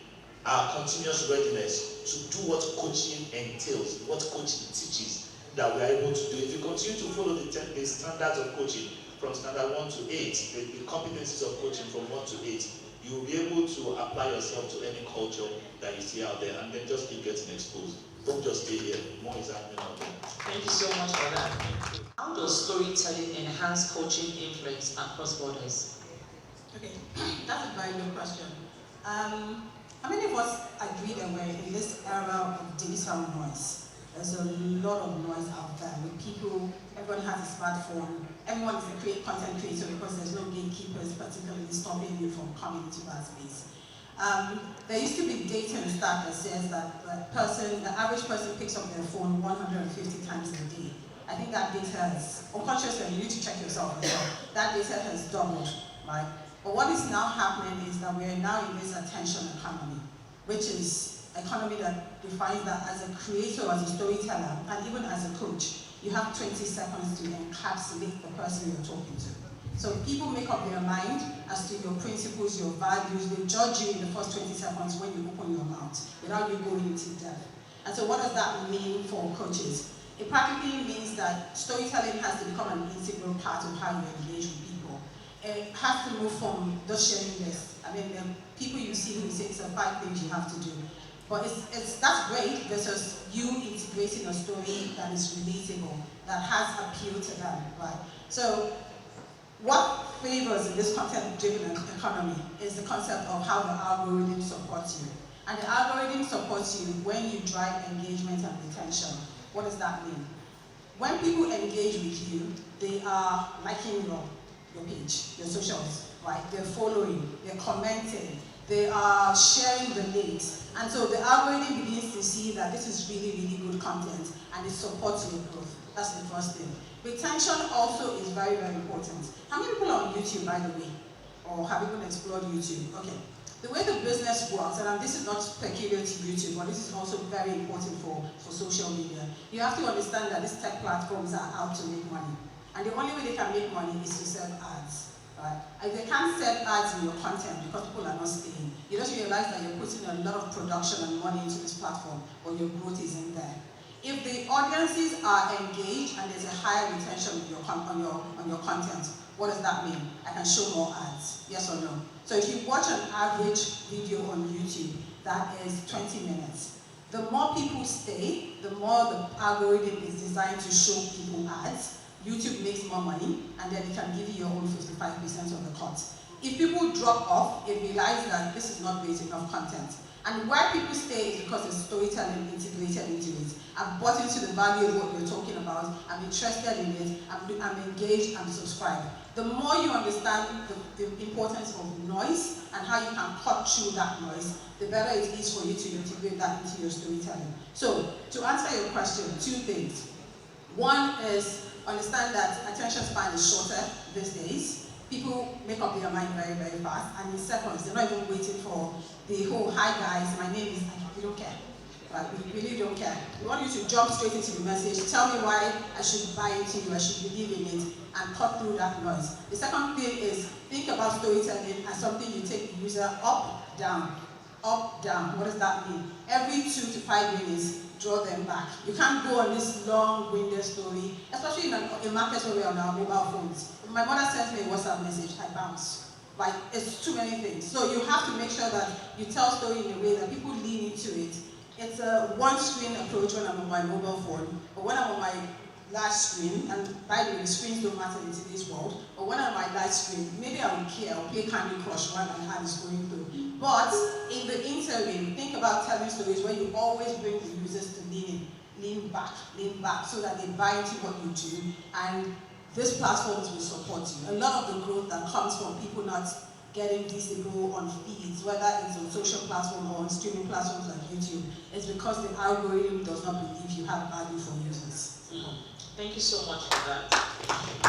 our continuous readiness to do what coaching entails, what coaching teaches, that we are able to do. If you continue to follow the standards of coaching from standard 1 to 8, the competencies of coaching from 1 to 8, you will be able to apply yourself to any culture that you see out there, and then just keep getting exposed. Don't just stay here. More is happening out there. Thank you so much for that. How does storytelling enhance coaching influence across borders? Okay, that's a very good question. How many of us agree that we're in this era of digital noise? There's a lot of noise out there with people, everyone has a smartphone, everyone is a content creator because there's no gatekeepers particularly stopping you from coming into that space. There used to be data and stat that says that the average person picks up their phone 150 times a day. I think that data has, unconsciously, you need to check yourself as well, that data has doubled, right? But what is now happening is that we are now in this attention economy, which is economy that defines that as a creator, as a storyteller, and even as a coach, you have 20 seconds to encapsulate the person you're talking to. So people make up their mind as to your principles, your values. They judge you in the first 20 seconds when you open your mouth, without you going into depth. And so what does that mean for coaches? It practically means that storytelling has to become an integral part of how you engage with people. It has to move from just sharing this. I mean, the people you see who say it's 5 things you have to do. But that's great versus you integrating a story that is relatable, that has appeal to them, right? So what favors in this content-driven economy is the concept of how the algorithm supports you. And the algorithm supports you when you drive engagement and retention. What does that mean? When people engage with you, they are liking your page, your socials, right? They're following, they're commenting, they are sharing the links. And so the algorithm begins to see that this is really, really good content and it supports your growth. That's the first thing. Retention also is very, very important. How many people are on YouTube, by the way? Or have even explored YouTube? Okay. The way the business works, and this is not peculiar to YouTube, but this is also very important for social media, you have to understand that these tech platforms are out to make money. And the only way they can make money is to sell ads. Right? And they can't sell ads in your content because people are not staying. You just realize that you're putting a lot of production and money into this platform, but your growth isn't there. If the audiences are engaged and there's a higher retention of on your content, what does that mean? I can show more ads, yes or no? So if you watch an average video on YouTube, that is 20 minutes. The more people stay, the more the algorithm is designed to show people ads. YouTube makes more money, and then it can give you your own 55% of the cut. If people drop off, they realize that this is not great enough content. And why people stay is because there's storytelling integrated into it. I've bought into the value of what you're talking about, I'm interested in it, I'm engaged, I'm subscribed. The more you understand the importance of noise and how you can cut through that noise, the better it is for you to integrate that into your storytelling. So, to answer your question, two things. One is understand that attention span is shorter these days. People make up their mind very, very fast, and in seconds, they're not even waiting for the whole, hi guys, my name is, we don't care. Right? We really don't care. We want you to jump straight into the message, tell me why I should buy into you, I should believe in it, and cut through that noise. The second thing is, think about storytelling as something you take the user up, down. Up, down. What does that mean? Every 2 to 5 minutes, draw them back. You can't go on this long-winded story, especially in a market where we're on our mobile phones. If my mother sends me a WhatsApp message, I bounce. Like, it's too many things. So you have to make sure that you tell story in a way that people lean into it. It's a one-screen approach when I'm on my mobile phone, but when I'm on my large screen, and by the way, the screens don't matter in today's world, but when I'm on my large screen, maybe I would care, I'll play Candy Crush while my hand is going through. But in the interim, think about telling stories where you always bring the users to lean back, so that they buy into what you do, and these platforms will support you. A lot of the growth that comes from people not getting visible on feeds, whether it's on social platforms or on streaming platforms like YouTube, is because the algorithm does not believe you have value for users. Thank you so much for that.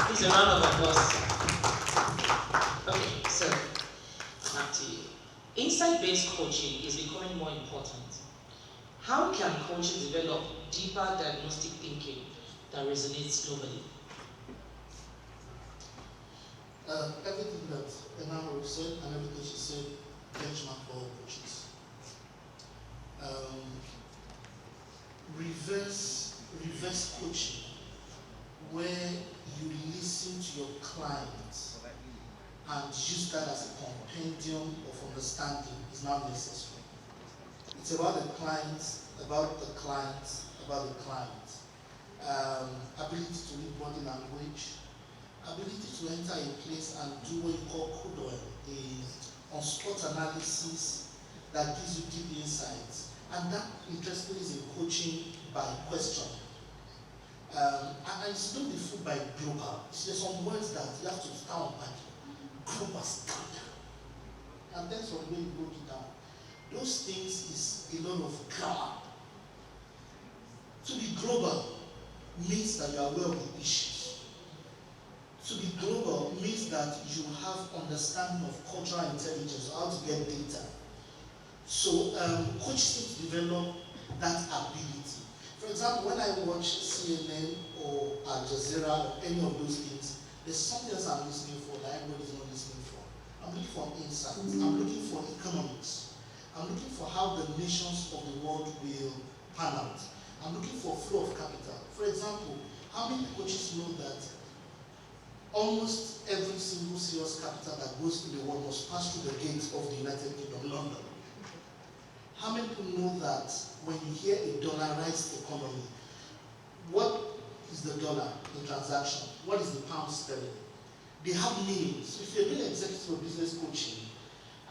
Please, a round of applause. Okay, so back to you. Insight-based coaching is becoming more important. How can coaches develop deeper diagnostic thinking that resonates globally? Everything that Emma said and everything she said, benchmark for all coaches. Reverse coaching, where you listen to your clients and use that as a compendium of understanding, is now necessary. It's about the clients, about the clients, about the clients. Ability to read body language, ability to enter a place and do what you call kudo, a on-spot analysis that gives you deep insights. And that, interestingly, is in coaching by question. And it's not be fooled by global. There's some words that you have to stand by. Global standard. And that's the way you broke it down. Those things is a lot of grammar. To be global means that you are aware of the issues. To be global means that you have understanding of cultural intelligence, how to get data. So coaches need to develop that ability. For example, when I watch CNN or Al Jazeera or any of those things, there's something else I'm listening for that everybody's not listening for. I'm looking for insights. I'm looking for economics. I'm looking for how the nations of the world will pan out. I'm looking for flow of capital. For example, how many coaches know that almost every single serious capital that goes to the world must pass through the gates of the United Kingdom, London? How many people know that when you hear a dollarized economy, what is the dollar in transaction? What is the pound sterling? They have meanings. If you're doing executive or business coaching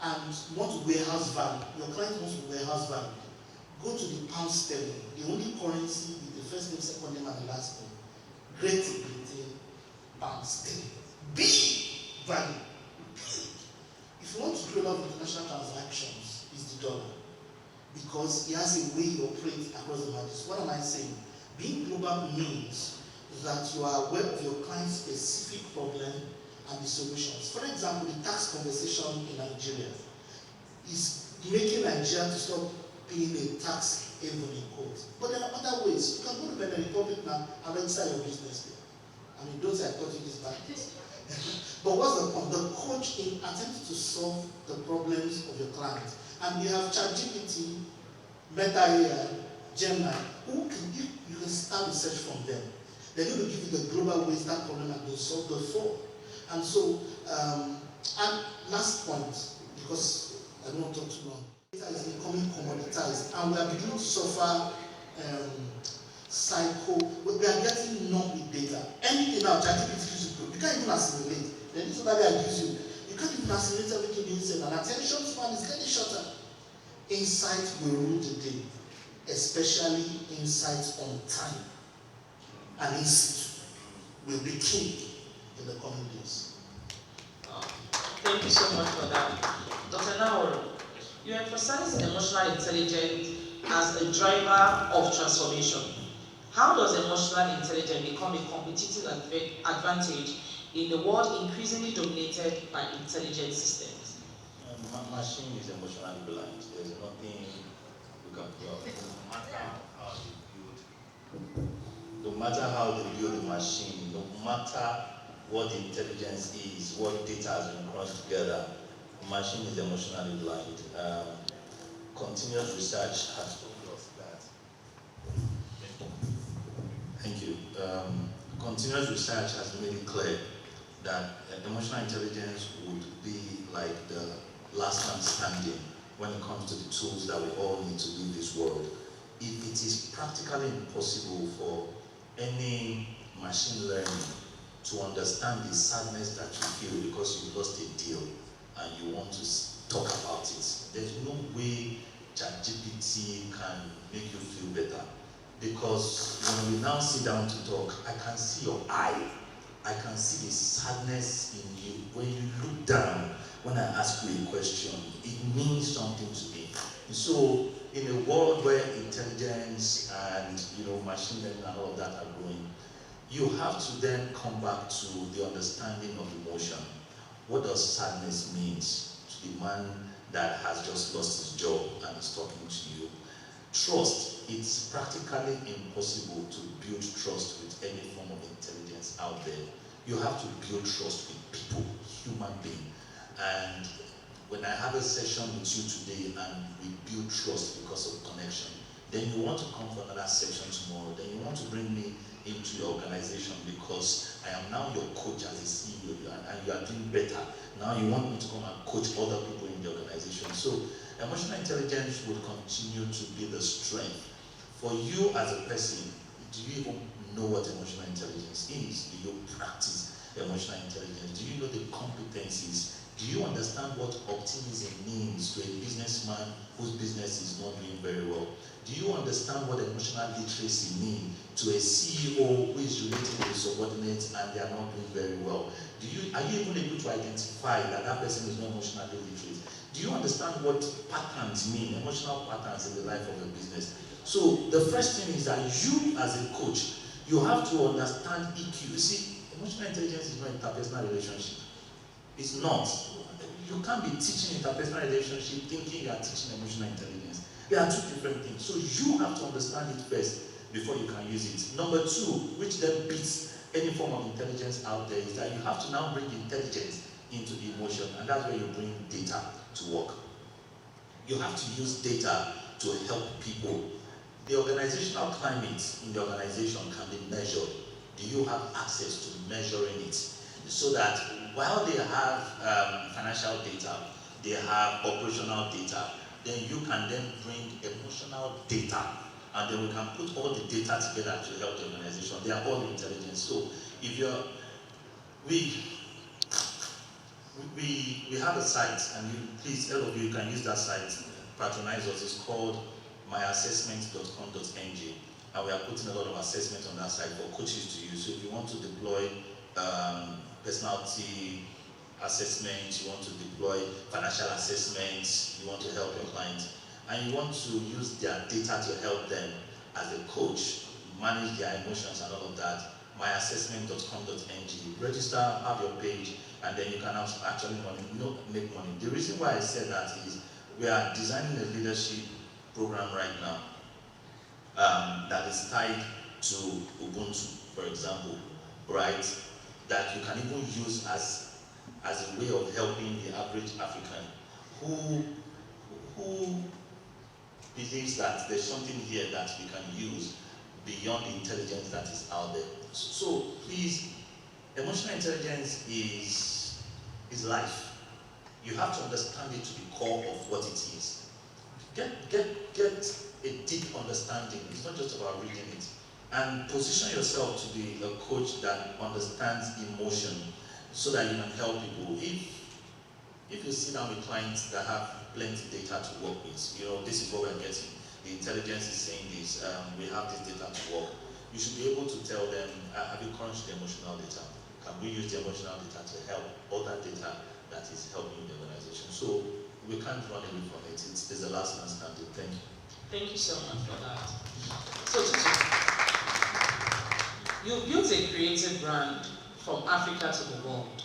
and you want to warehouse value, your client wants to warehouse value, go to the pound sterling, the only currency with the first name, second name, and the last name. Great Britain, pound sterling. Big value. If you want to do a lot of international transactions, it's the dollar. Because it has a way you operate across the markets. What am I saying? Being global means that you are aware of your client's specific problem and the solutions. For example, the tax conversation in Nigeria is making Nigeria to stop being a tax haven in quote. But there are other ways. You can go to Benin Republic now and register your business there. I mean, those are touching this back. But what's the point? The coach in attempting to solve the problems of your client. And you have ChatGPT, Meta AI, Gemini, who can you can start research from them. They're going to give you the global ways that problem has been solved before. And so, and last point, because I don't want to talk too long. Data is becoming commoditized, and we are beginning to suffer we are getting numb with data. Anything now, ChatGPT gives you can't even assimilate. Then this other guy gives you can't even assimilate everything being said, and attention span is getting shorter. Insight will rule the day, especially insights on time. And insight will be key in the coming days. Thank you so much for that. Dr. Naworo, you emphasize emotional intelligence as a driver of transformation. How does emotional intelligence become a competitive advantage in the world increasingly dominated by intelligent systems? Machine is emotionally blind. There's nothing you can do. No matter how they build the machine, no matter what the intelligence is, what data has been crunched together, the machine is emotionally blind. Continuous research has told us that. Thank you. Continuous research has made it clear that emotional intelligence would be like the last man standing when it comes to the tools that we all need to live this world. If it is practically impossible for any machine learning to understand the sadness that you feel because you lost a deal and you want to talk about it, there's no way ChatGPT can make you feel better. Because when we now sit down to talk, I can see your eye. I can see the sadness in you. When you look down, when I ask you a question, it means something to me. And so, in a world where intelligence and machine learning and all of that are growing, you have to then come back to the understanding of emotion. What does sadness mean to the man that has just lost his job and is talking to you? Trust. It's practically impossible to build trust with any form of intelligence out there. You have to build trust with people, human beings. And when I have a session with you today and we build trust because of connection, then you want to come for another session tomorrow, then you want to bring me into your organization because I am now your coach as a CEO and you are doing better. Now you want me to come and coach other people in the organization. So emotional intelligence will continue to be the strength. For you as a person, do you even know what emotional intelligence is? Do you practice emotional intelligence? Do you know the competencies? Do you understand what optimism means to a businessman whose business is not doing very well? Do you understand what emotional literacy means to a CEO who is relating to subordinates and they are not doing very well? Are you even able to identify that that person is not emotionally literate? Do you understand what patterns mean, emotional patterns in the life of a business? So the first thing is that you as a coach, you have to understand EQ. You see, emotional intelligence is not interpersonal relationship. It's not. You can't be teaching interpersonal relationship thinking you are teaching emotional intelligence. They are two different things. So you have to understand it first before you can use it. Number two, which then beats any form of intelligence out there, is that you have to now bring intelligence into the emotion, and that's where you bring data to work. You have to use data to help people. The organizational climate in the organization can be measured. Do you have access to measuring it? So that while they have financial data, they have operational data, then you can then bring emotional data, and then we can put all the data together to help the organization. They are all intelligence. So if we have a site, and please, all of you can use that site, patronize us. It's called myassessment.com.ng, and we are putting a lot of assessment on that site for coaches to use. So if you want to deploy personality assessment, you want to deploy financial assessments, you want to help your clients, and you want to use their data to help them as a coach manage their emotions and all of that, myassessment.com.ng. Register, have your page, and then you can actually make money. The reason why I said that is we are designing a leadership program right now that is tied to Ubuntu, for example, right? That you can even use as a way of helping the average African who believes that there's something here that we can use beyond the intelligence that is out there. So please, emotional intelligence is life. You have to understand it to the core of what it is. Get a deep understanding. It's not just about reading it. And position yourself to be a coach that understands emotion so that you can help people. If you sit down with clients that have plenty data to work with, this is what we're getting. The intelligence is saying this, we have this data to work. You should be able to tell them, have you crunched the emotional data? Can we use the emotional data to help other data that is helping the organization? So we can't run away from it. It's the last man standing. Thank you. Thank you so much for that. So you built a creative brand from Africa to the world.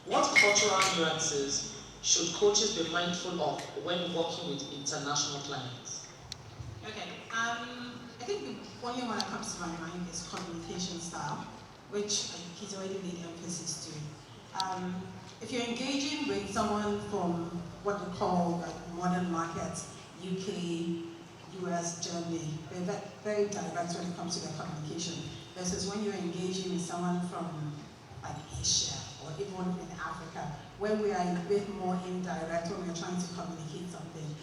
What cultural nuances should coaches be mindful of when working with international clients? Okay, I think the only one that comes to my mind is communication style, which he's already made emphasis to. If you're engaging with someone from what they call modern markets, UK, US, Germany, they're very direct when it comes to their communication. Versus when you're engaging with someone from Asia or even in Africa, where we are a bit more indirect when we're trying to communicate something.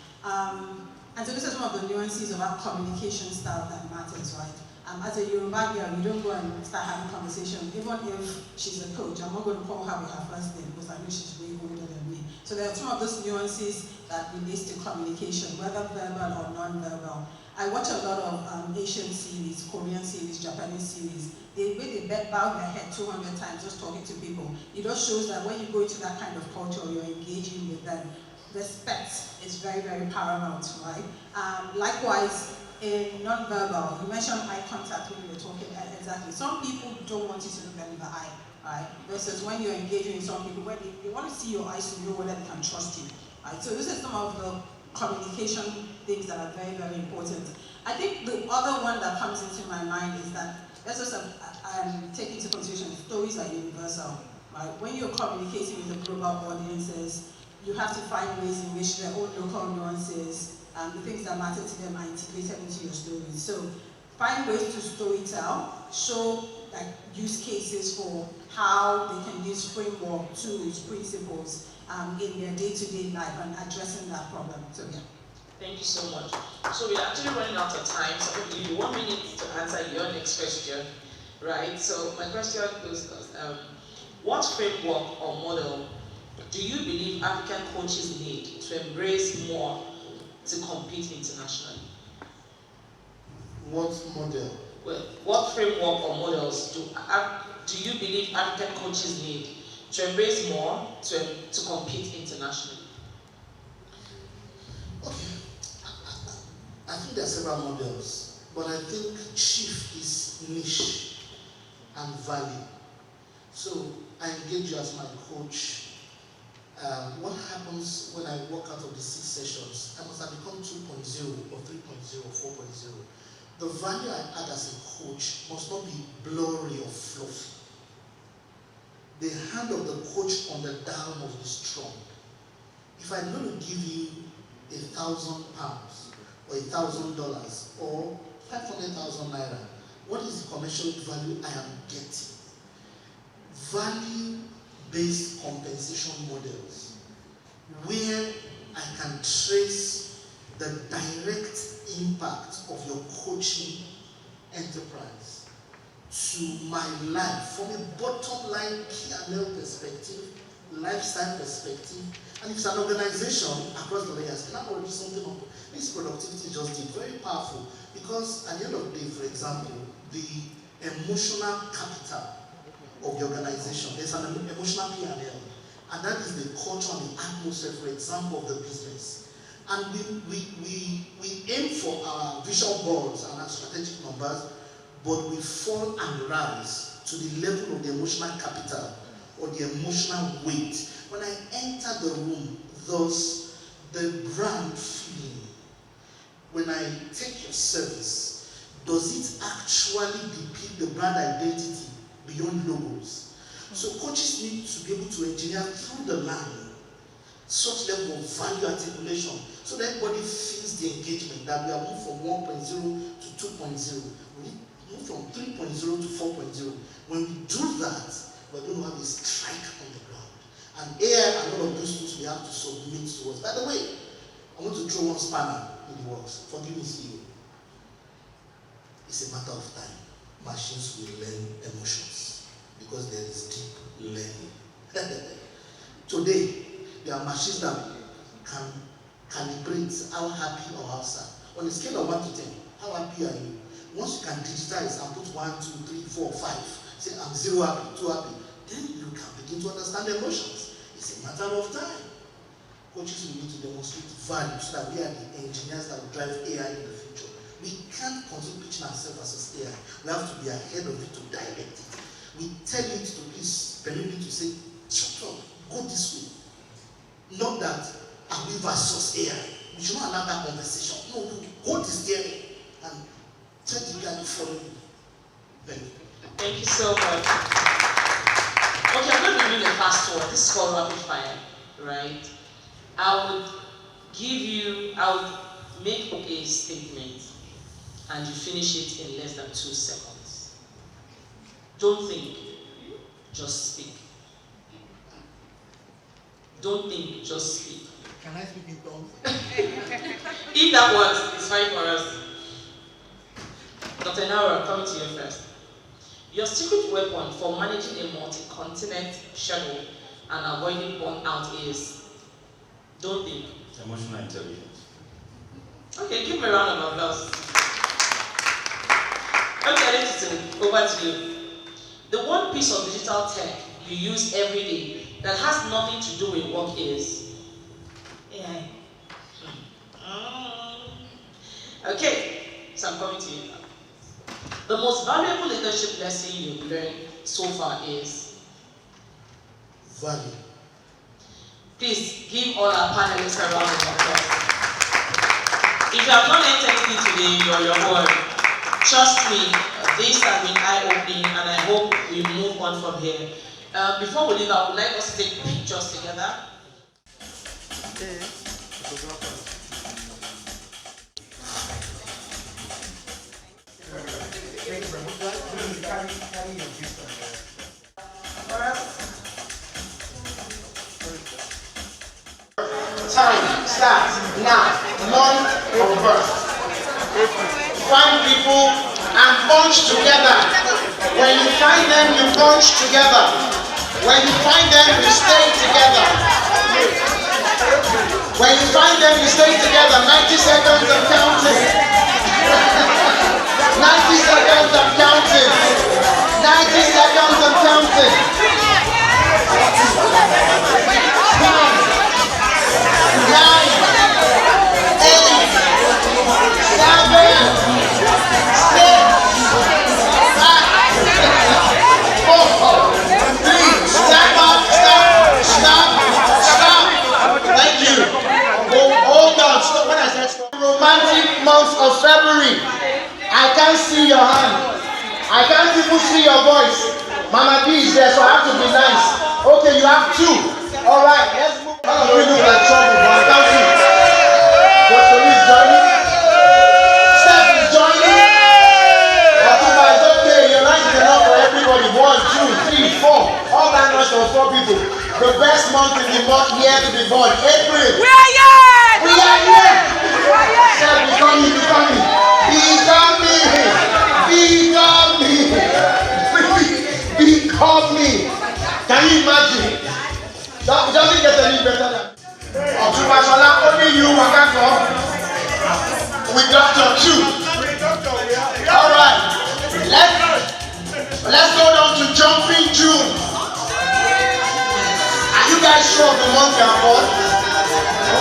And so this is one of the nuances about communication style that matters, right? As a Yoruba girl, you don't go and start having conversation, even if she's a coach. I'm not going to call her with her first name because I know she's way older than me. So there are some of those nuances that relates to communication, whether verbal or non-verbal. I watch a lot of Asian series, Korean series, Japanese series. The way they bow their head 200 times just talking to people, it just shows that when you go into that kind of culture, you're engaging with them. Respect is very, very paramount, right? Likewise, in non-verbal, you mentioned eye contact when you were talking, exactly. Some people don't want you to look them in the eye, right? Versus when you're engaging with some people, where they want to see your eyes to know whether they can trust you, right? So this is some of the communication things that are very, very important. I think the other one that comes into my mind is that, let's just take into consideration, stories are universal, right? When you're communicating with the global audiences, you have to find ways in which their own local nuances, the things that matter to them are integrated into your stories. So find ways to storytell, show use cases for how they can use framework, tools, principles in their day-to-day life and addressing that problem. So yeah. Thank you so much. So we're actually running out of time, so I'm going to give you 1 minute to answer your next question, right? So my question goes, what framework or model do you believe African coaches need to embrace more to compete internationally? What model? Well, what framework or models do you believe African coaches need to embrace more to compete internationally? Okay, I think there are several models, but I think chief is niche and value. So I engage you as my coach. What happens when I walk out of the 6 sessions? I must have become 2.0 or 3.0 or 4.0. The value I add as a coach must not be blurry or fluffy. The hand of the coach on the dial must be strong. If I'm going to give you £1,000 or $1,000 or 500,000 naira, what is the commercial value I am getting? Value-based compensation models where I can trace the direct impact of your coaching enterprise to my life from a bottom line P&L perspective, lifestyle perspective, and it's an organization across the layers. And I'm already something on this productivity just did very powerful because at the end of the day, for example, the emotional capital of the organization, there's an emotional P&L, and that is the culture and the atmosphere, for example, of the business. And we aim for our visual boards and our strategic numbers, but we fall and rise to the level of the emotional capital or the emotional weight. When I enter the room, thus the brand feeling. When I take your service, does it actually depict the brand identity beyond logos? So coaches need to be able to engineer through the line such level of value articulation so that everybody feels the engagement, that we have moved from 1.0 to 2.0. We move from 3.0 to 4.0. When we do that, we're going to have a strike on the ground. And AI and all of those things we have to submit to us. By the way, I want to throw one spanner in the works. Forgive me, CEO. It's a matter of time. Machines will learn emotions because there is deep learning. Today, there are machines that can calibrate how happy or how sad. On a scale of 1 to 10, how happy are you? Once you can digitize and put 1, 2, 3, 4, 5, say I'm 0 happy, 2 happy, then you can begin to understand emotions. It's a matter of time. Coaches will need to demonstrate value so that we are the engineers that will drive AI in the future. We can't continue pitching ourselves as AI. We have to be ahead of it to direct it. We tell it to please permit me to say, shut up, go this way. Not that are we versus AI. We should not allow that conversation. No, go this steering and tell the guy to follow you. Thank you. Thank you so much. Okay, I'm going to be doing a fast one. This is called rapid fire, right? I would make a statement and you finish it in less than 2 seconds. Don't think, just speak. Don't think, just speak. Can I speak in tongues? If that works, it's fine for us. Dr. Naura, I'm coming to you first. Your secret weapon for managing a multi-continent schedule and avoiding burnout is, don't think. Emotional intelligence. Okay, give me a round of applause. Okay, Edison, over to you. The one piece of digital tech you use every day that has nothing to do with work is AI. Okay, so I'm coming to you now. The most valuable leadership lesson you've learned so far is value. Please give all our panelists a round of applause. If you have not learned anything today, you're your own. Trust me, this has been eye-opening, and I hope we move on from here. Before we leave, I would like us to take pictures together. Time starts now, month of birth. Find people and bunch together. When you find them, you bunch together. When you find them, you stay together. When you find them, you stay together. 90 seconds of counting. 90 seconds of counting. 90 seconds of counting. 9, 8, 7, 6, 5, 4, 3, step up, stop. Thank you. Hold on, stop. When I said stop. Romantic month of February. I can't see your hand. I can't even see your voice. Mama B is there, so I have to be nice. Okay, you have 2. All right, let's move. All of you look like trouble, but I can't see. The police joining. Steph is joining. Otuba is okay. Your life is enough for everybody. 1, 2, 3, 4. All that noise for 4 people. The best month in the month here to be born. April. We are here. We are here. Steph, become me. Can you imagine? That doesn't get any better than only you with Dr. Q. Alright. Let's go down to Jumping June. Are you guys sure of the month you are born?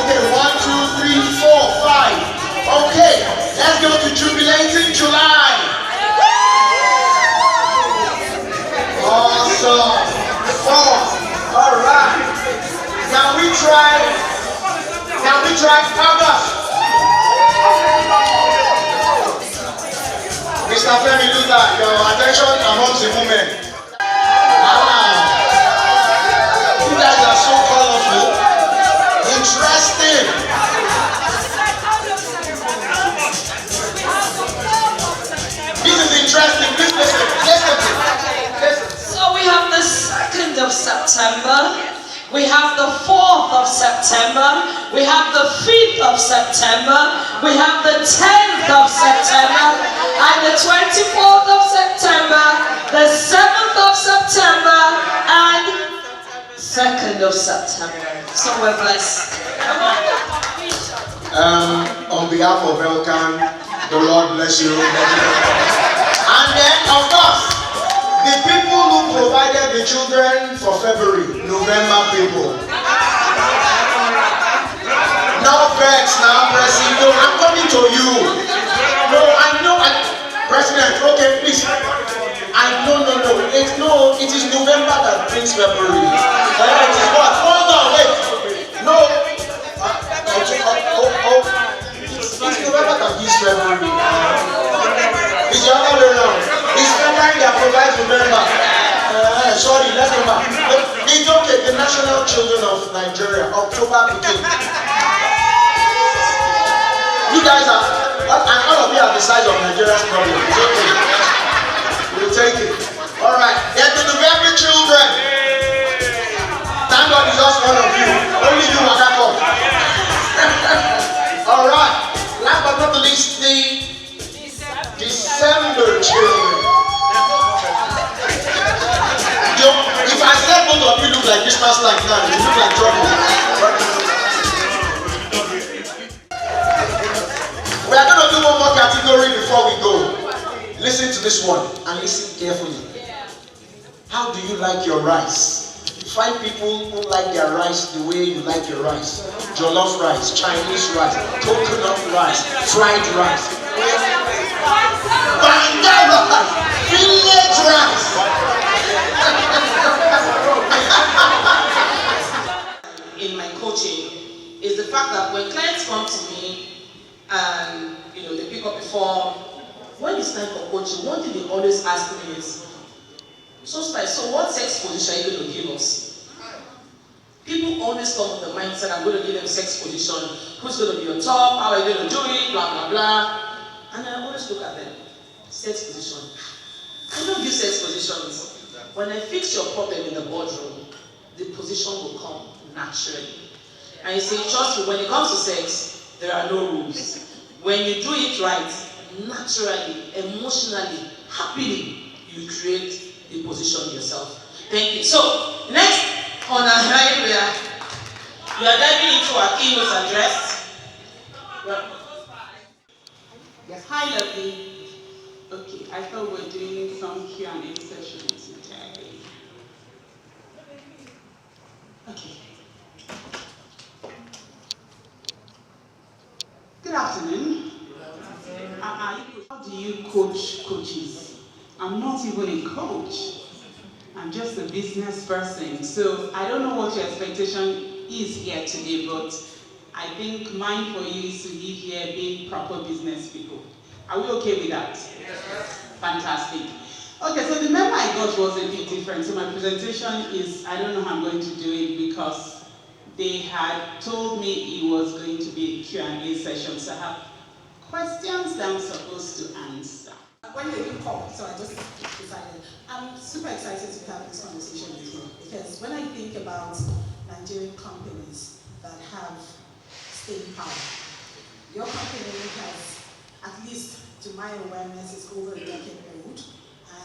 Okay, 1, 2, 3, 4, 5. Okay, let's go to Jubilating July. Awesome. 4. Alright. Can we try track August. Mr. Femi Luther, your attention amongst the women. Wow. You guys are so colorful. Interesting. This is interesting. Please listen. Listen. So we have the 2nd of September, we have the 4th of September, we have the 5th of September, we have the 10th of September, and the 24th of September, the 7th of September, and 2nd of September. So we're blessed. On behalf of Elkan, the Lord bless you. And then, of course, the people who provided the children for February, November people. Now, Bex, now, President, no, I'm coming to you. No, I know, President, okay, please. It is November that brings February. It is what? Hold on, wait. No. It's November that gives February. It's the other way around. It's February that provides November. Sorry, let's go back. It's okay, the national children of Nigeria, October begin. You guys are, and all of you are the size of Nigeria's problem. It's okay. We'll take it. Alright, then to the very children. Thank God it's just one of you. Only you are that up. Alright, last but not least, the December children. If I said both of you look like Christmas lights now, you look like trouble. We are going to do one more category before we go. Listen to this one and listen carefully. How do you like your rice? Find people who like their rice the way you like your rice. Jollof rice, Chinese rice, coconut rice, fried rice. Banga rice, village rice. In my coaching is the fact that when clients come to me and they pick up a form, when it's time for coaching, one thing they always ask me is, so what sex position are you going to give us? People always come with the mindset, I'm going to give them sex position, who's going to be on top, how are you going to do it, blah blah blah. And I always look at them, sex position. I don't give sex positions. When I fix your problem in the boardroom, the position will come naturally. And you see, trust me, when it comes to sex, there are no rules. When you do it right, naturally, emotionally, happily, you create the position yourself. Thank you. So, next on our area, we are diving into our keynote address. Yes, hi, lovely. Okay, I thought we were doing some Q&A sessions today. Okay. Good afternoon. How do you coach coaches? I'm not even a coach. I'm just a business person. So I don't know what your expectation is here today, but I think mine for you is to leave here being proper business people. Are we okay with that? Yes. Fantastic. Okay, so the memo I got was a bit different. So my presentation is, I don't know how I'm going to do it because they had told me it was going to be a Q&A session. So I have questions that I'm supposed to answer. When they do call, so I just decided, I'm super excited to have this conversation with you because when I think about Nigerian companies that have staying power, your company has, at least to my awareness, is over a decade old,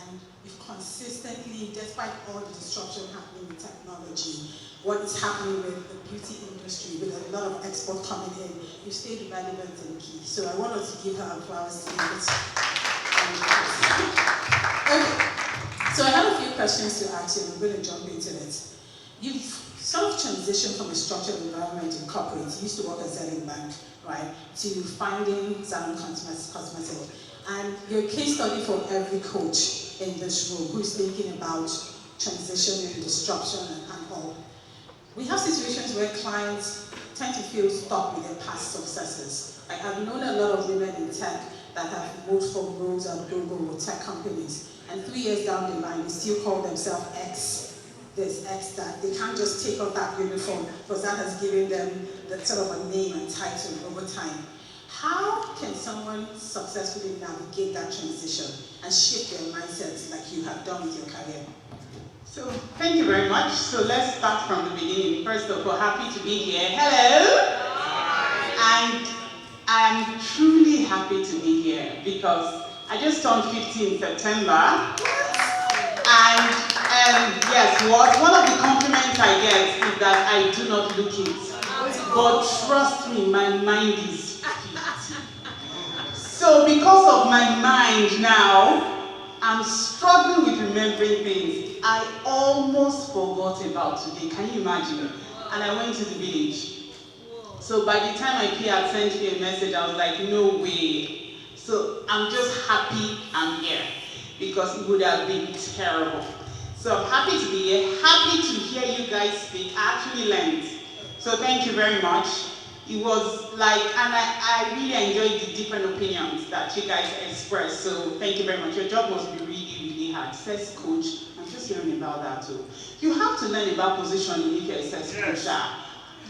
and you've consistently, despite all the disruption happening with technology, what is happening with the beauty industry, with a lot of export coming in, you stayed relevant and key. So I wanted to give her applause to this. Okay, so I have a few questions to ask you, and I'm going to jump into it. You've sort of transitioned from a structured environment in corporate. You used to work at Zenith Bank, right, to finding Salon Cosmetic. And you're a case study for every coach in this room who's thinking about transition and disruption and all. We have situations where clients tend to feel stuck with their past successes. Like I've known a lot of women in tech that have moved from roles at Google or tech companies, and 3 years down the line, they still call themselves X. There's X that they can't just take off that uniform because that has given them the sort of a name and title over time. How can someone successfully navigate that transition and shift their mindsets like you have done with your career? So, thank you very much. So let's start from the beginning. First of all, happy to be here. Hello! And I'm truly happy to be here because I just turned 50 in September. And yes, one of the compliments I get is that I do not look it. But trust me, my mind is fit. So because of my mind now, I'm struggling with remembering things. I almost forgot about today, can you imagine? And I went to the village. So by the time my PR sent me a message, I was like, no way. So I'm just happy I'm here because it would have been terrible. So I'm happy to be here, happy to hear you guys speak. I actually learned. So thank you very much. It was like, and I really enjoyed the different opinions that you guys expressed. So thank you very much. Your job must be really, really hard. Sex coach, I'm just hearing about that too. You have to learn about positioning if you're a sex coach.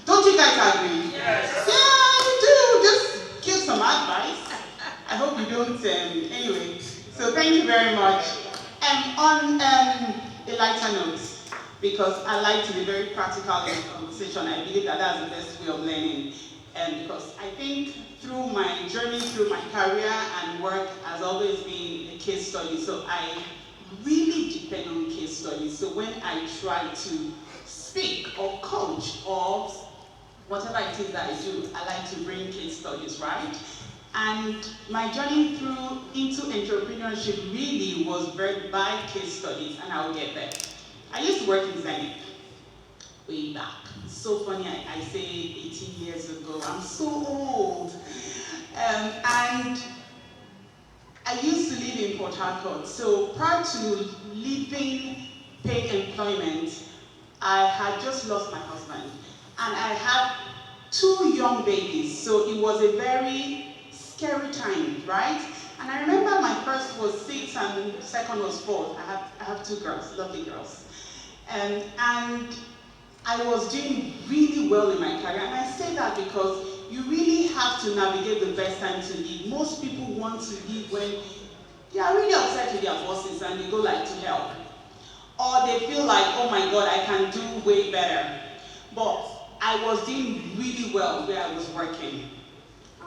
Don't you guys agree? Yes. Yeah, you do. Just give some advice. I hope you don't, anyway. So thank you very much. And on a lighter note, because I like to be very practical in conversation, I believe that that's the best way of learning. And because I think through my journey, through my career and work has always been a case study. So I really depend on case studies. So when I try to speak or coach or whatever it is that I do, I like to bring case studies, right? And my journey into entrepreneurship really was bred by case studies, and I'll get there. I used to work in Zenith way back. It's so funny, I say 18 years ago. I'm so old. And I used to live in Port Harcourt. So prior to leaving paid employment, I had just lost my husband. And I had 2 young babies. So it was a very scary time, right? And I remember my first was 6 and the second was 4. I have 2 girls, lovely girls. And I was doing really well in my career. And I say that because you really have to navigate the best time to leave. Most people want to leave when they are really upset with their bosses and they go like to hell. Or they feel like, oh my God, I can do way better. But I was doing really well where I was working.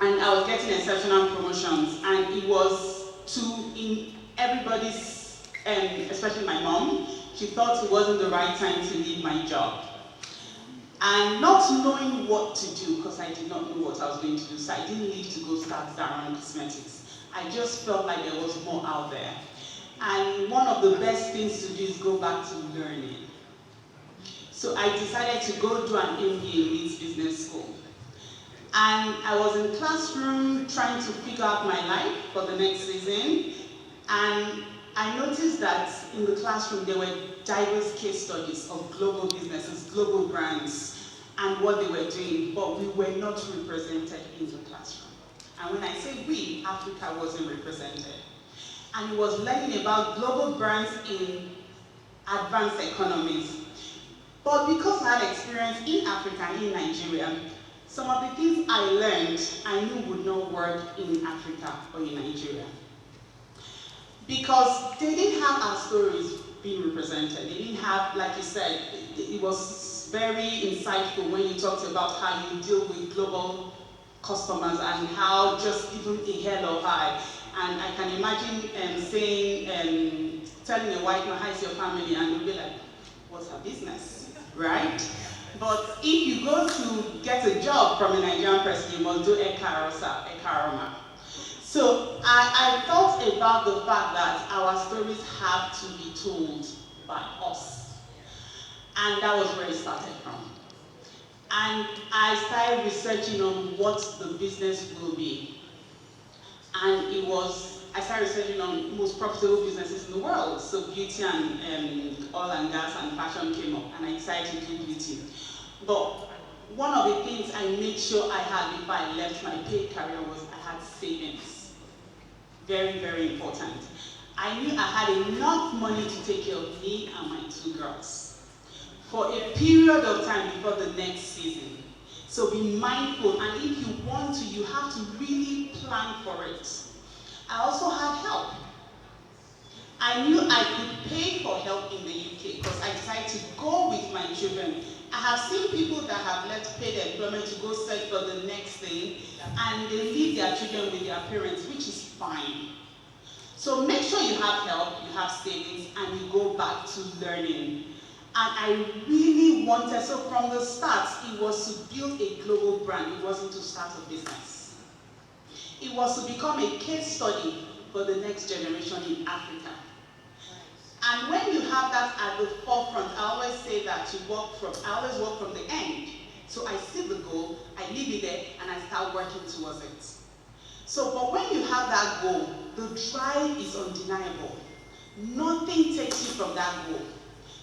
And I was getting exceptional promotions, and it was in everybody's, especially my mom, she thought it wasn't the right time to leave my job. And not knowing what to do, because I did not know what I was going to do, so I didn't leave to go start Zaran Cosmetics. I just felt like there was more out there. And one of the best things to do is go back to learning. So I decided to go do an MBA in Leeds Business School. And I was in the classroom trying to figure out my life for the next season. And I noticed that in the classroom there were diverse case studies of global businesses, global brands, and what they were doing, but we were not represented in the classroom. And when I say we, Africa wasn't represented. And it was learning about global brands in advanced economies. But because I had experience in Africa, in Nigeria, some of the things I learned, I knew would not work in Africa or in Nigeria. Because they didn't have our stories being represented. They didn't have, like you said, it was very insightful when you talked about how you deal with global customers and how just even a hello, hi. And I can imagine telling a white man, hi, it's your family, and they'll be like, what's her business, right? But if you go to get a job from a Nigerian person, you must do Ekaroma. So I thought about the fact that our stories have to be told by us. And that was where it started from. And I started researching on what the business will be. And I started researching on most profitable businesses in the world. So beauty and oil and gas and fashion came up, and I decided to do beauty. But one of the things I made sure I had before I left my paid career was I had savings. Very, very important. I knew I had enough money to take care of me and my 2 girls for a period of time before the next season. So be mindful, and if you want to, you have to really plan for it. I also had help. I knew I could pay for help in the UK because I decided to go with my children. I have seen people that have left paid employment to go search for the next thing, and they leave their children with their parents, which is fine. So make sure you have help, you have savings, and you go back to learning. And I really wanted, so from the start, it was to build a global brand. It wasn't to start a business. It was to become a case study for the next generation in Africa. And when you have that at the forefront, I always say that I always work from the end. So I see the goal, I leave it there, and I start working towards it. So, but when you have that goal, the drive is undeniable. Nothing takes you from that goal.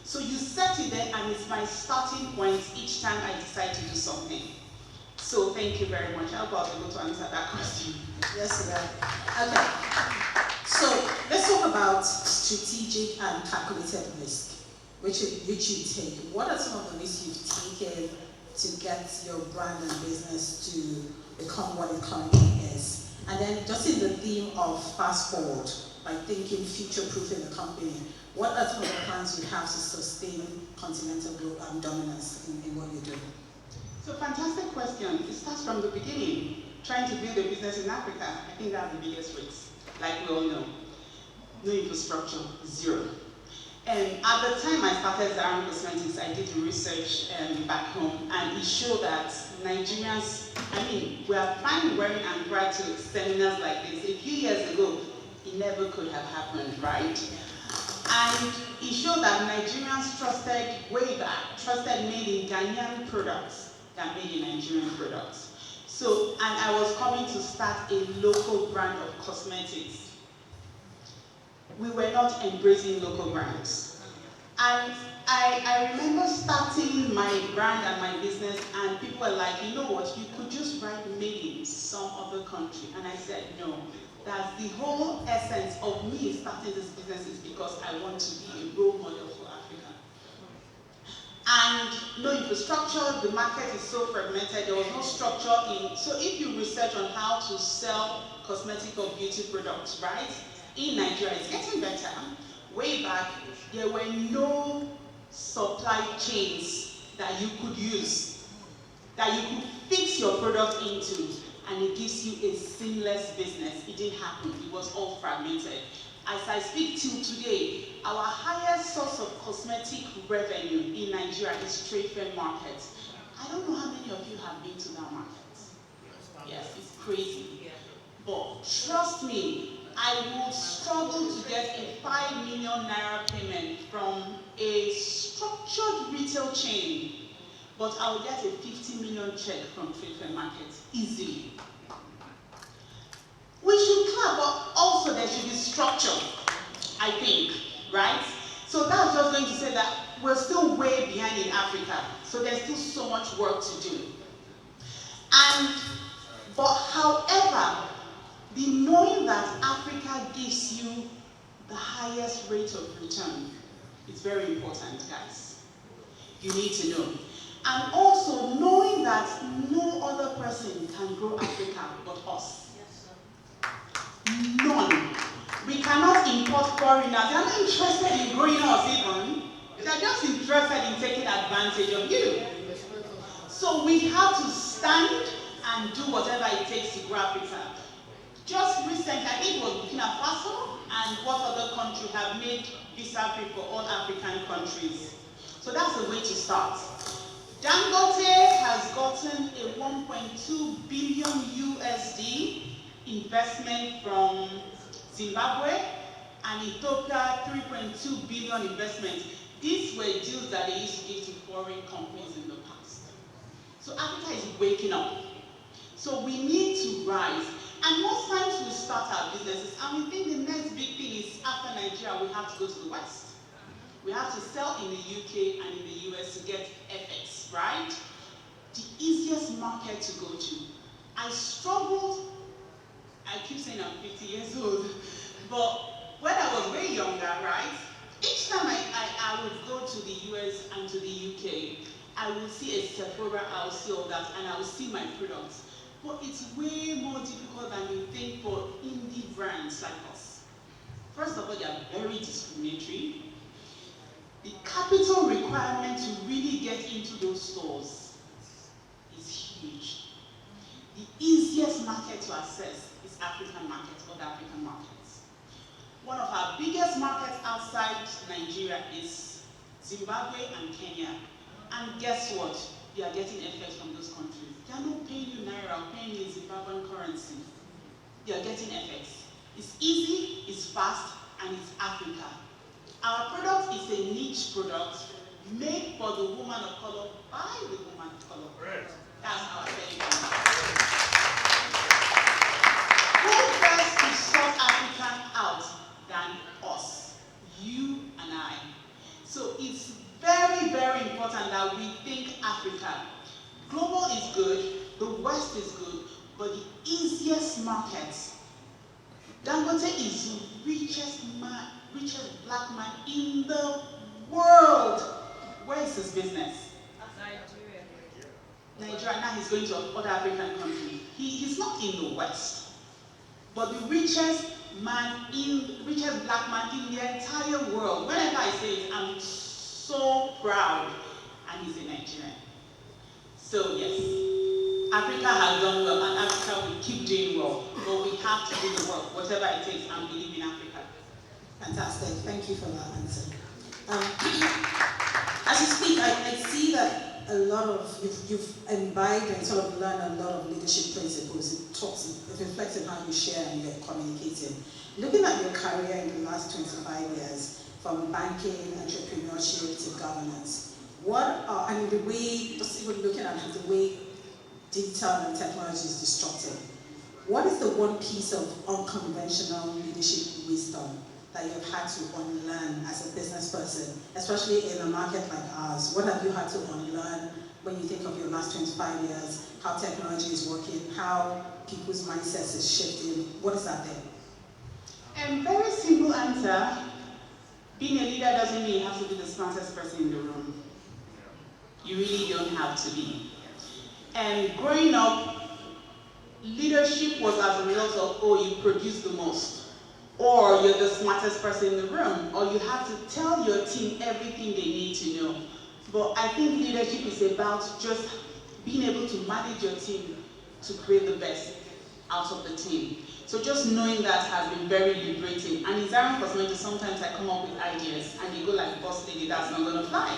So you set it there, and it's my starting point each time I decide to do something. So thank you very much. I hope I was able to answer that question. Yes, you are. Okay. So let's talk about strategic and calculated risk, which you take. What are some of the risks you've taken to get your brand and business to become what it currently is? And then just in the theme of fast forward, by thinking future-proofing the company, what are some of the plans you have to sustain continental dominance in what you're doing? So fantastic question. It starts from the beginning. Trying to build a business in Africa, I think that's the biggest risk. Like we all know, no infrastructure, zero. And at the time I started Zaran Cosmetics, I did research back home, and it showed that Nigerians, we are fine wearing Ankara to seminars like this. A few years ago, it never could have happened, right? And it showed that Nigerians trusted made in Ghanaian products than made in Nigerian products. So, and I was coming to start a local brand of cosmetics. We were not embracing local brands. And I remember starting my brand and my business, and people were like, you know what, you could just write made in some other country. And I said, no, that's the whole essence of me starting this business, is because I want to be a role model for Africa. And no infrastructure, the market is so fragmented, there was no structure in, so if you research on how to sell cosmetic or beauty products, right, in Nigeria, it's getting better. Way back, there were no supply chains that you could use, that you could fix your product into, and it gives you a seamless business. It didn't happen, it was all fragmented. As I speak till today, our highest source of cosmetic revenue in Nigeria is trade fair markets. I don't know how many of you have been to that market. Yes, it's crazy. But trust me, I would struggle to get a 5 million naira payment from a structured retail chain, but I would get a 50 million check from trade fair markets easily. We should clap, but also there should be structure, I think, right? So that's just going to say that we're still way behind in Africa, so there's still so much work to do. But however, the knowing that Africa gives you the highest rate of return is very important, guys. You need to know. And also knowing that no other person can grow Africa but us. None. We cannot import foreigners. They are not interested in growing us even. They are just interested in taking advantage of you. So we have to stand and do whatever it takes to grow Africa. Just recently, I think it was Burkina Faso and what other country have made visa-free for all African countries. So that's the way to start. Dangote has gotten a 1.2 billion USD investment from Zimbabwe, and Ethiopia 3.2 billion investment. These were deals that they used to give to foreign companies in the past. So Africa is waking up. So we need to rise. And most times we start our businesses, and we think the next big thing is after Nigeria, we have to go to the West. We have to sell in the UK and in the US to get FX, right? the easiest market to go to. I struggled, I keep saying I'm 50 years old, but when I was way younger, right, each time I would go to the US and to the UK, I would see a Sephora, I would see all that, and I would see my products. But it's way more difficult than you think for indie brands like us. First of all, they are very discriminatory. The capital requirement to really get into those stores is huge. The easiest market to access is African markets, other African markets. One of our biggest markets outside Nigeria is Zimbabwe and Kenya. And guess what? We are getting effects from those countries. They are not paying you Naira, paying you Zimbabwean currency. They are getting effects. It's easy, it's fast, and it's Africa. Our product is a niche product made for the woman of color by the woman of color. Right. That's our selling point. Who best to sort African out than us? You and I. So it's very, very important that we think Africa. Global is good, the West is good, but the easiest market. Dangote is the richest black man in the world. Where is his business? Nigeria. Now he's going to other African countries. He's not in the West, but the richest black man in the entire world. Whenever I say it, I'm so proud, and he's a Nigerian. So yes, Africa has done well, and Africa will keep doing well, but we have to do the work, whatever it takes, and believe in Africa. Fantastic. Thank you for that answer. As you speak, I see that a lot of you've imbibed and sort of learned a lot of leadership principles. It reflects in how you share and you're communicating. Looking at your career in the last 25 years, from banking, entrepreneurship to governance, and the way, just even looking at the way digital and technology is disruptive, what is the one piece of unconventional leadership wisdom that you've had to unlearn as a business person, especially in a market like ours? What have you had to unlearn when you think of your last 25 years, how technology is working, how people's mindsets is shifting? What is that there? Very simple answer. Being a leader doesn't mean you have to be the smartest person in the room. You really don't have to be. And growing up, leadership was as a result of, oh, you produce the most, or you're the smartest person in the room, or you have to tell your team everything they need to know. But I think leadership is about just being able to manage your team to create the best out of the team. So just knowing that has been very liberating. And in Zaran Cosmetics, sometimes I come up with ideas and they go like, boss lady, that's not gonna fly.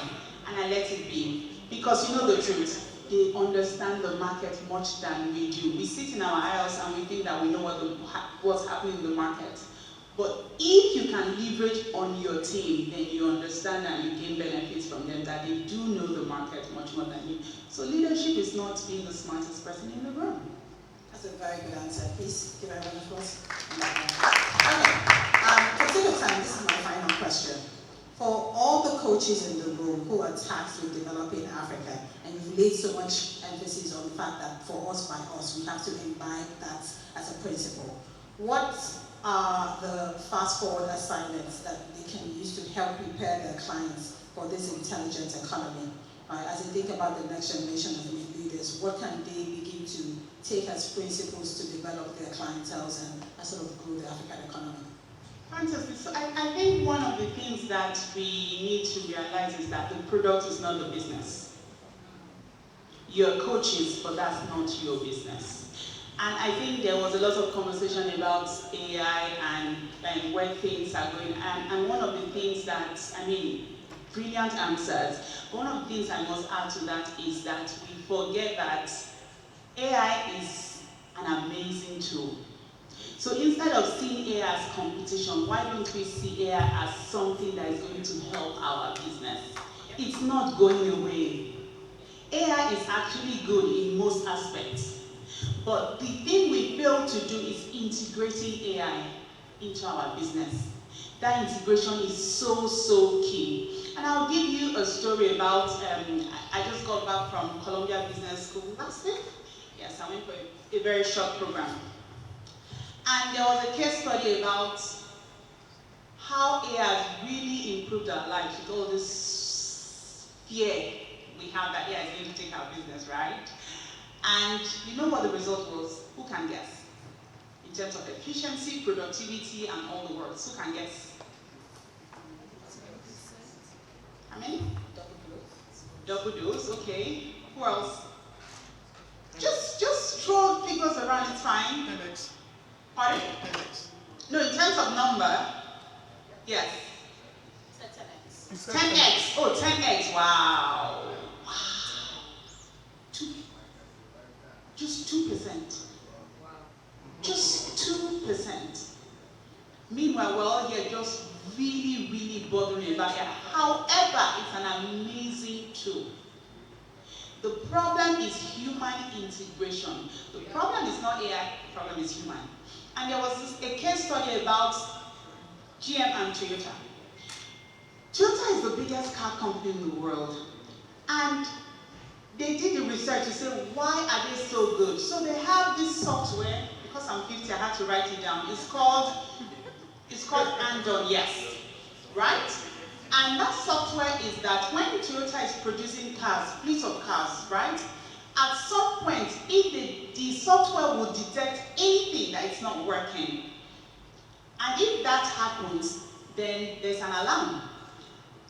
And I let it be. Because you know the truth, they understand the market much than we do. We sit in our aisles and we think that we know what's happening in the market. But if you can leverage on your team, then you understand and you gain benefits from them, that they do know the market much more than you. So leadership is not being the smartest person in the room. That's a very good answer. Please give everyone applause. Okay. For sake of time, this is my final question. For all the coaches in the room who are tasked with developing Africa, and you've laid so much emphasis on the fact that for us by us, we have to imbibe that as a principle. What are the fast-forward assignments that they can use to help prepare their clients for this intelligent economy? As they think about the next generation of leaders, what can they begin to take as principles to develop their clienteles and sort of grow the African economy? Fantastic. So I think one of the things that we need to realize is that the product is not the business. You're coaches, but that's not your business. And I think there was a lot of conversation about AI and where things are going. And one of the things that, brilliant answers. One of the things I must add to that is that we forget that AI is an amazing tool. So instead of seeing AI as competition, why don't we see AI as something that is going to help our business? It's not going away. AI is actually good in most aspects. But the thing we fail to do is integrating AI into our business. That integration is so key. And I'll give you a story about, I just got back from Columbia Business School last week. Yes, I went for a very short program. And there was a case study about how AI has really improved our lives with all this fear we have that AI is going to take our business, right? And you know what the result was? Who can guess? In terms of efficiency, productivity, and all the words, who can guess? How many? Double dose, okay. Who else? Just throw figures around, it's fine. 10x. Pardon? 10x. No, in terms of number, yes. 10x. 10x. Oh, 10x. Wow. Wow. Just 2%. Just 2%. Meanwhile, we're all here just really, really bothering about it. However, it's an amazing tool. The problem is human integration. The problem is not AI, the problem is human. And there was a case study about GM and Toyota. Toyota is the biggest car company in the world. And they did the research to say, why are they so good? So they have this software, because I'm 50, I had to write it down. It's called Andon, yes, right? And that software is that when Toyota is producing cars, fleets of cars, right? At some point, if the software will detect anything that is not working, and if that happens, then there's an alarm.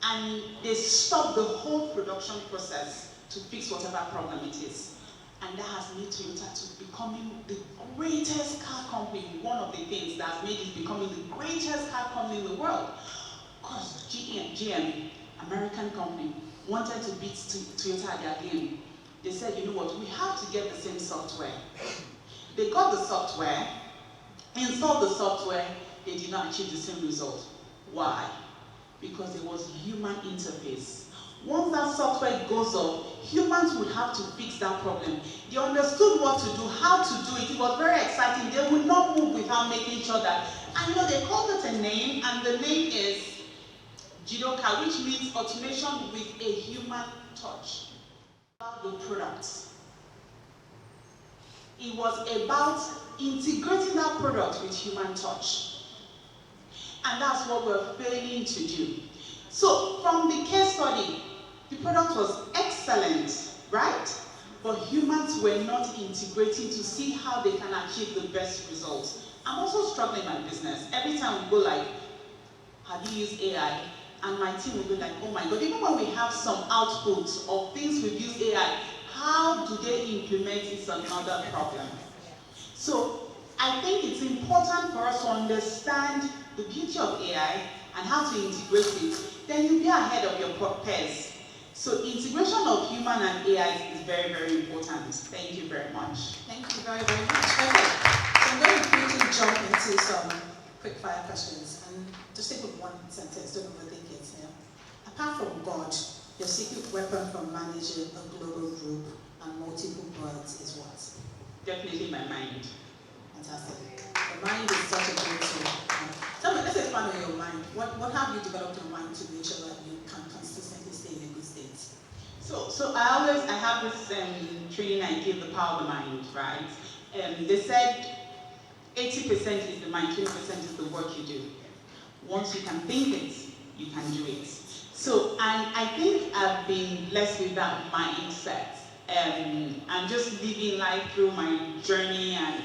And they stop the whole production process to fix whatever problem it is. And that has made Toyota to becoming the greatest car company, one of the things that has made it becoming the greatest car company in the world. Because GM, American company, wanted to beat Toyota at their game. They said, you know what, we have to get the same software. They got the software, installed the software, they did not achieve the same result. Why? Because there was human interface. Once that software goes up, humans would have to fix that problem. They understood what to do, how to do it. It was very exciting. They would not move without making sure that, and you know, they called it a name, and the name is Jidoka, which means automation with a human touch. About the products. It was about integrating that product with human touch. And that's what we're failing to do. So from the case study, the product was excellent, right? But humans were not integrating to see how they can achieve the best results. I'm also struggling in my business. Every time we go like, have you used AI? And my team will be like, oh my God, even when we have some outputs of things we've used AI, how do they implement it is another problem. So I think it's important for us to understand the beauty of AI and how to integrate it. Then you'll be ahead of your peers. So integration of human and AI is very, very important. Thank you very much. Thank you very, very much. Okay. So I'm going to quickly jump into some quick fire questions. And just stick with one sentence, don't overthink it. Yeah? Apart from God, your secret weapon for managing a global group and multiple birds is what? Definitely my mind. Fantastic. The mind is such a good tool. Tell me, let's expand on your mind. What have you developed your mind to make sure that you can consistently stay in a good state? So I have this training I give, the power of the mind, right? They said 80% is the mind, 20% is the work you do. Once you can think it, you can do it. So, and I think I've been blessed with that mindset. I'm just living life through my journey and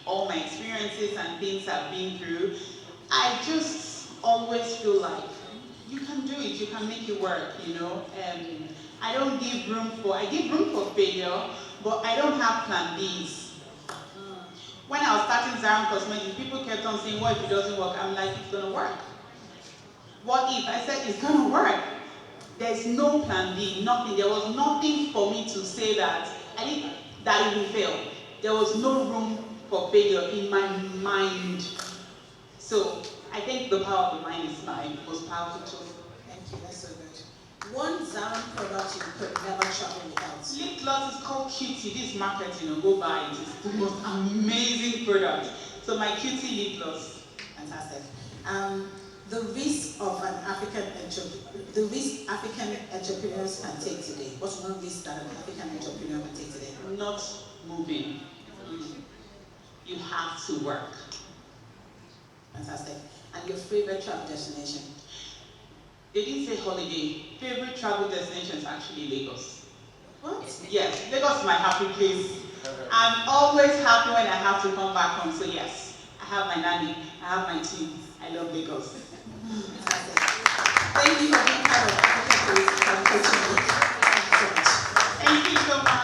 all my experiences and things I've been through. I just always feel like you can do it, you can make it work, you know. I give room for failure, but I don't have plan Bs. When I was starting Zaram Cosmetics, people kept on saying, what if it doesn't work? I'm like, it's gonna work. What if? I said, it's gonna work. There's no plan B, nothing. There was nothing for me to say that that it will fail. There was no room for failure in my mind. So I think the power of the mind is my most powerful tool. Thank you, that's so good. One Zaram product you could never travel without. Lip gloss is called Cutie. This marketing, go buy it. It's the most amazing product. So my Cutie lip gloss. Fantastic. the risk of an the risk African entrepreneurs can take today. What's one risk that an African entrepreneur can take today? Not moving. You have to work. Fantastic. And your favorite travel destination? They didn't say holiday. Favorite travel destination is actually Lagos. What? Yes, Lagos is my happy place. I'm always happy when I have to come back home. So yes, I have my nanny, I have my team. I love Lagos. Fantastic. Thank you for being part of African Coaching Week. Thank you so much.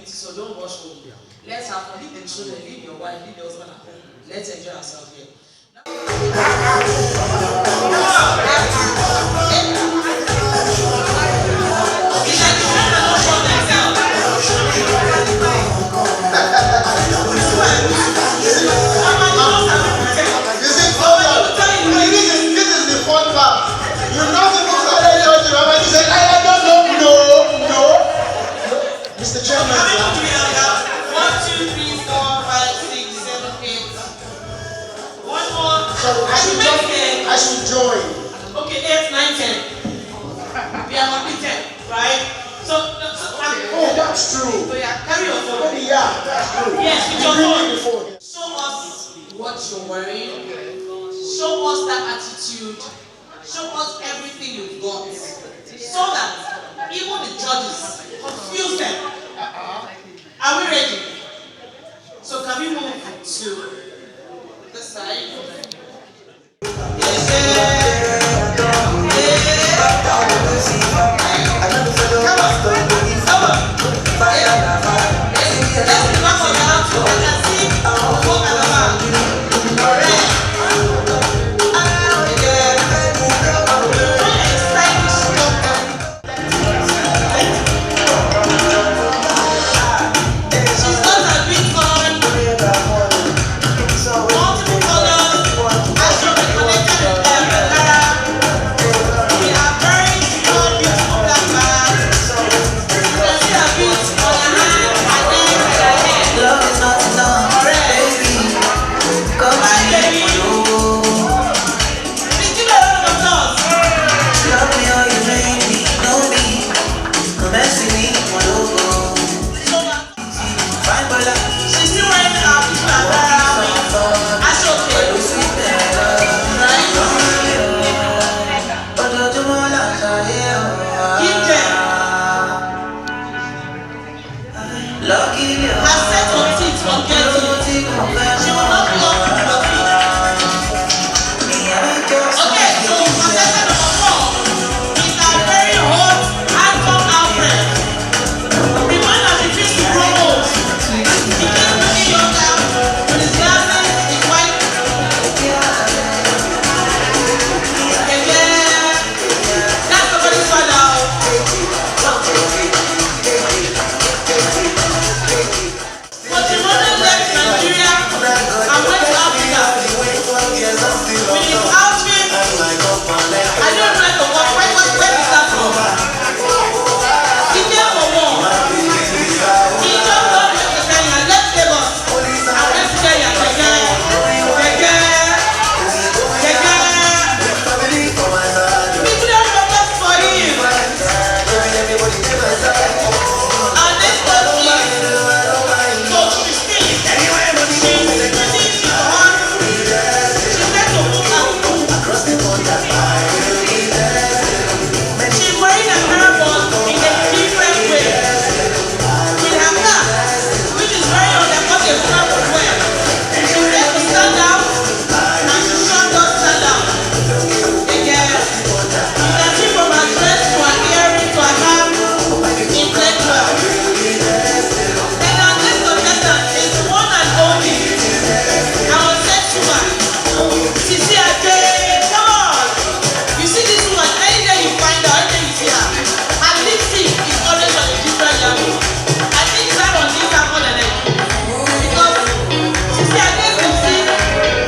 So don't rush home. Let's have fun. Leave the children, leave your wife, leave your husband at home. Let's enjoy ourselves here. This is the fun part. You're not supposed to let your children. You say, I don't know. No. Mr. Chairman. 1, 2, 3, 4, 5, 6, 7, 8. One more. So I should join. Okay, 8, 9, 10. We are on 10, right? Oh, that's true. So yeah, carry your phone. Yeah, that's true. Yes, with your phone. Phone. Show us what you're wearing. Show us that attitude. Show us everything you've got. So that even the judges confuse them. Are we ready? So can we move to this side?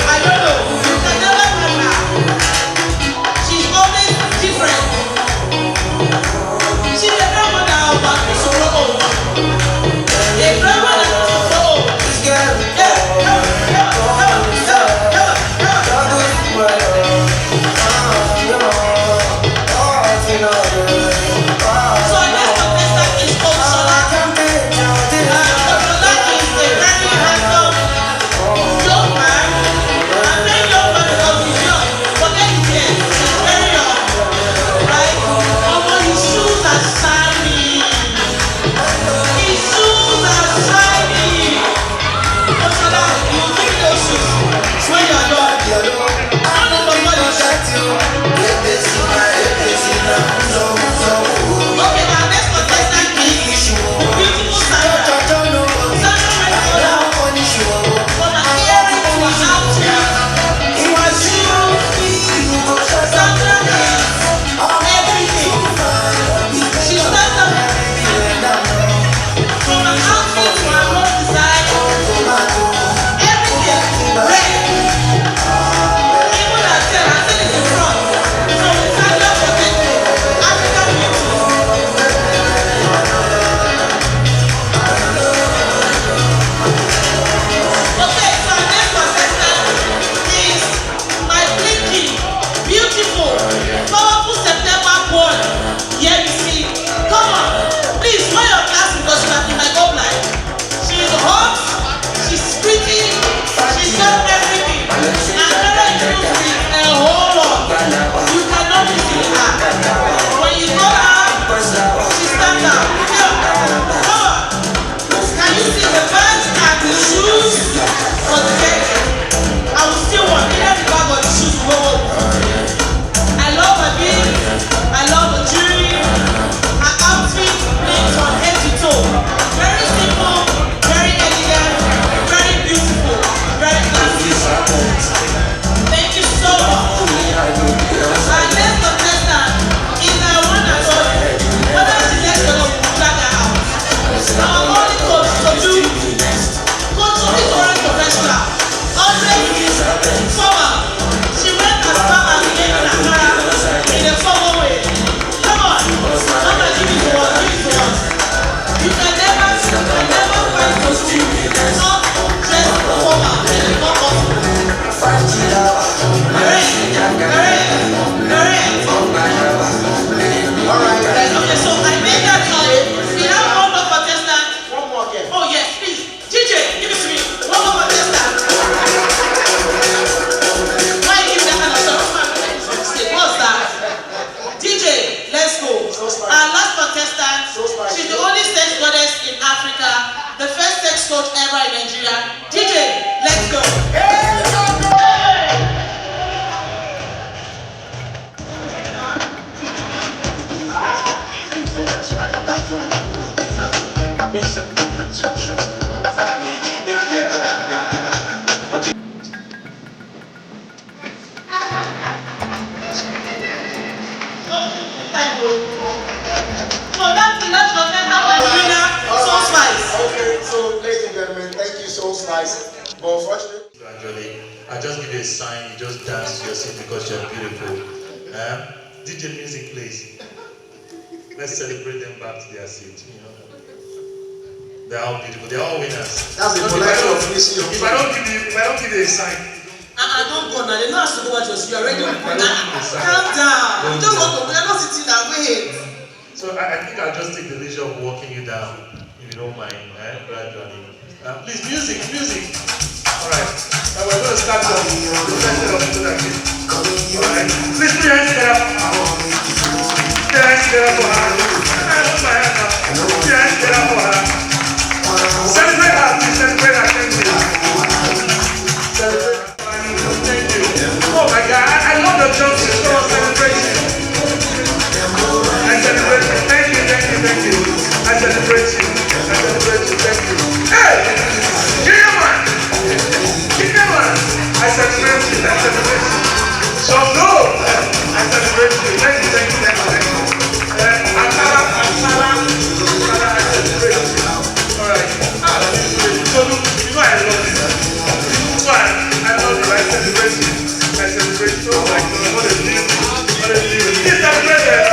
I Alright, okay, so I think that's all. We have one more contestant. One more again. Oh yes, please. DJ, give it to me. One more contestant. Why give that kind of stuff? What's that? DJ, let's go. Our last contestant, she's the only sex goddess in Africa, the first sex coach ever in Nigeria. DJ, let's go. Okay, so ladies and gentlemen, thank you, Soul Slice. But unfortunately, Gradually, I just give you a sign, you just dance to your seat because you're beautiful. DJ music, please. Let's celebrate them back to their seat. You know, they're all beautiful. They're all winners. that's the polite of finishing your If I don't give you a sign, I don't go now. They know how to go what you are already. Calm down. You just want to. We are not sitting and wait. so I think I'll just take the leisure of walking you down, if you don't mind, gradually. Please, music. All right. Now we're going to start from the first set of people that came. All right. Please put your hands together. Put your hands together for her. I hold my hand now. Put your hands together for her. Celebrate her, please. Celebrate her. Thank you. Thank you. Oh my God, I love the jumpsuit. So much celebration. I celebrate you. Thank you. I celebrate you. Thank you. Hey! Give me one. I celebrate you. So no! I celebrate you. Thank you. Ankara, I celebrate you. Alright. So look, you know I love you. I love you. I celebrate you. Oh my God, what a deal. Please celebrate it.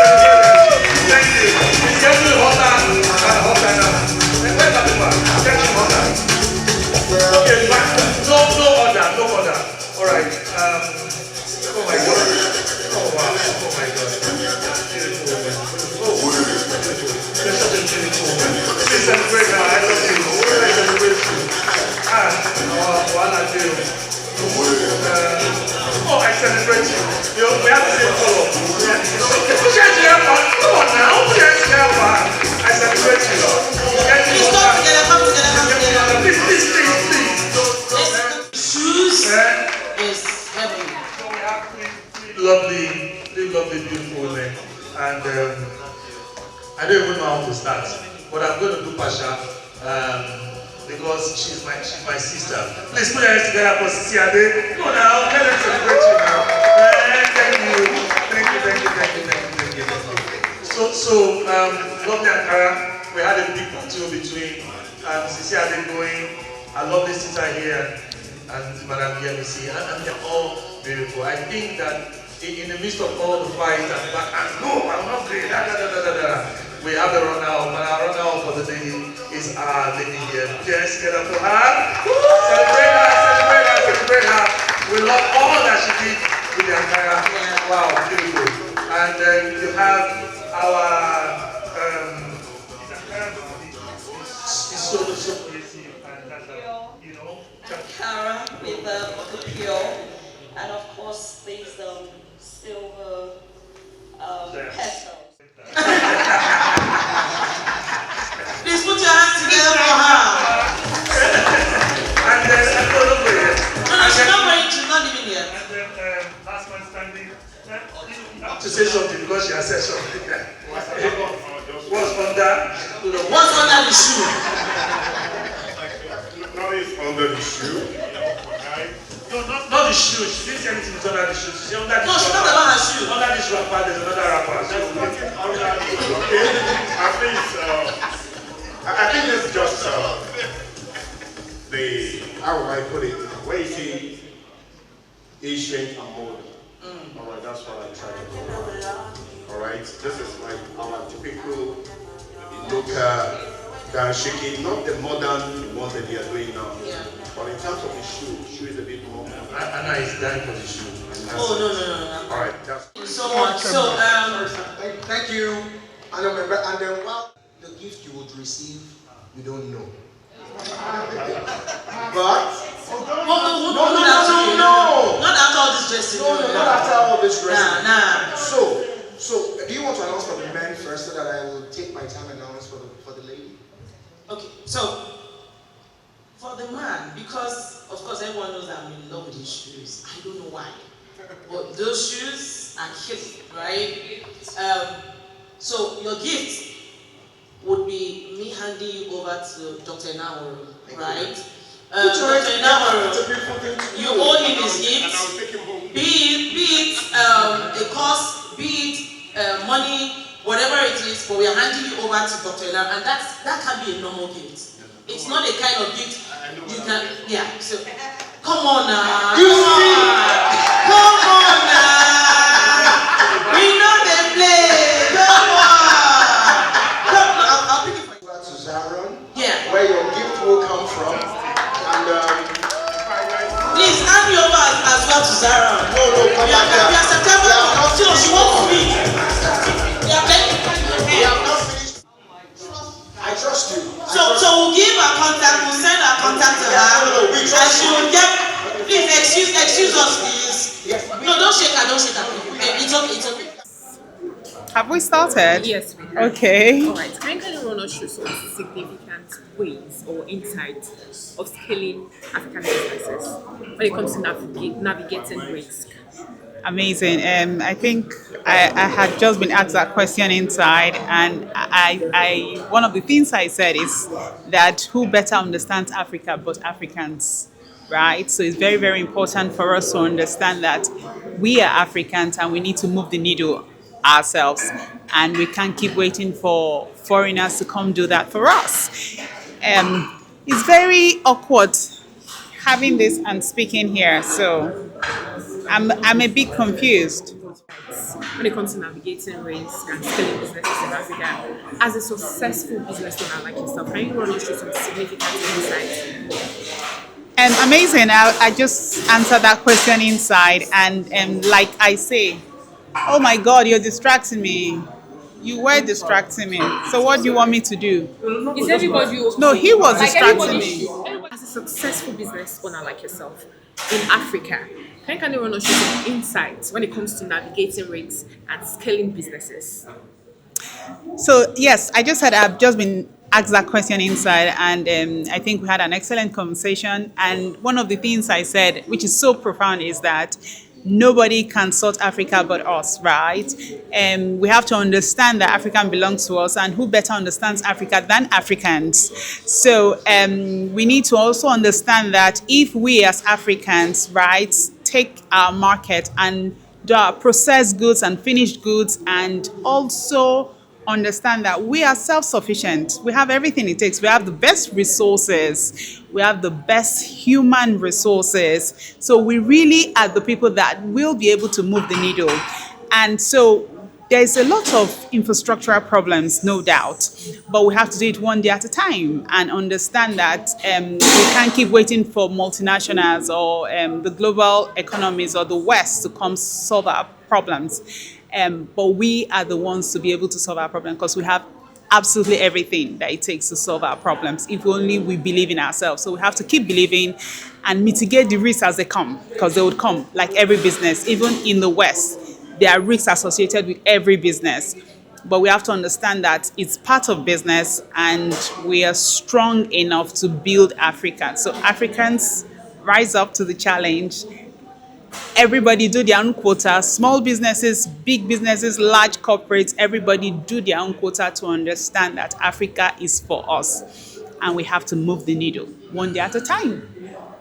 Thank you. It's getting hotter and hotter now. Where's that one? It's getting hotter. Okay, no order. Alright. Oh my God. Oh wow. Oh my God. Beautiful woman. Oh, beautiful. You're such a beautiful woman. Please celebrate her. I love you. I celebrate you. What I do. Oh, I celebrate you. You know, we have the same color. Put your hands together. Come on now. Put your hands together. I celebrate you. Please come together. Please. Shoes is heavy. So we have three lovely, beautiful women. And I don't even know how to start. But I'm going to do Pasha. Because she's my sister. Please put your hands together for Sisi Ade. Go now, let them celebrate you now. Thank you. So lovely Ankara, we had a big battle between Sisi Ade going, our lovely sister here, and Madam Yemisi, and they're all beautiful. I think that in the midst of all the fight and back and no, I'm not great, we have a runner-up, and our runner-up for the day is our lady here. Yes, get up for her. Celebrate her. We love all that she did with the Ankara. Wow, beautiful. And then you have our it's so easy, and that's you know. Ankara with the pure, and of course these silver petals. Please put your hands together for her. And then she's not living yet. And then last man standing. To say something because she has said something. What's under the shoe? now it's under the shoe. No, not the shoe. She didn't say anything is under the shoe. She's under the No, she's not about her shoe. Under this wrapper, there's another wrapper. Okay, at least I think it's just how would I put it? Where you see Asian and modern. Alright, that's what I try to do. Alright, this is like our typical local dance shaking, not the modern ones that they are doing now. Yeah. But in terms of the shoe is a bit more. Anna is dying for the shoe. Oh, no, no, no, no. All right. Thank you so much. So, Thank you. And then well, the gift you would receive, you don't know. But no. Not after all this dressing. No, not after all this dressing. Nah. So, do you want to announce for the men first, so that I will take my time and announce for the lady? Okay, so for the man, because of course everyone knows that I'm in love with his shoes. I don't know why, but those shoes are killing, right? So your gift would be me handing you over to Dr. Nawaru, right? Dr. Nawaru, you owe him his gift, be it a cost, be it money, whatever it is, but we are handing you over to Dr. Nawaru, and that can be a normal gift. It's not a kind of gift you can, yeah, so, come on now, come on now, we know they play, come on, I'll pick it for you. To Zaron, yeah, where your gift will come from, and please hand me over as well to Zara. No, come back here. We are September, she wants to be. We have not finished. I trust you. So we'll give her contact, we'll send our contact to her, and she will get, please excuse us please. No, don't shake her. It's okay. Have we started? Yes, we have. Okay. All right. Can you run us through some significant ways or insights of scaling African businesses when it comes to navigating risk? Amazing. I think I had just been asked that question inside, and I one of the things I said is that who better understands Africa but Africans, right? So it's very, very important for us to understand that we are Africans and we need to move the needle ourselves, and we can't keep waiting for foreigners to come do that for us. It's very awkward having this and speaking here, so I'm a bit confused. When it comes to navigating risk and scaling businesses in Africa, as a successful business owner like yourself, can you run us through some significant insights? Amazing. I just answered that question inside, and like I say, oh my God, you're distracting me. You were distracting me. So what do you want me to do? Is everybody okay? No, he was like distracting me. As a successful business owner like yourself in Africa, can you run us through some insights when it comes to navigating risks and scaling businesses? So yes, I just said I've just been asked that question inside, and I think we had an excellent conversation. And one of the things I said, which is so profound, is that nobody can sort Africa but us, right? We have to understand that Africa belongs to us, and who better understands Africa than Africans? So we need to also understand that if we as Africans, right, take our market and do our processed goods and finished goods, and also understand that we are self-sufficient. We have everything it takes. We have the best resources. We have the best human resources. So we really are the people that will be able to move the needle. And so there's a lot of infrastructural problems, no doubt, but we have to do it one day at a time and understand that we can't keep waiting for multinationals or the global economies or the West to come solve our problems. But we are the ones to be able to solve our problem, because we have absolutely everything that it takes to solve our problems, if only we believe in ourselves. So we have to keep believing and mitigate the risks as they come, because they would come, like every business. Even in the West, there are risks associated with every business. But we have to understand that it's part of business, and we are strong enough to build Africa. So Africans, rise up to the challenge. Everybody do their own quota. Small businesses, big businesses, large corporates, everybody do their own quota to understand that Africa is for us. And we have to move the needle one day at a time.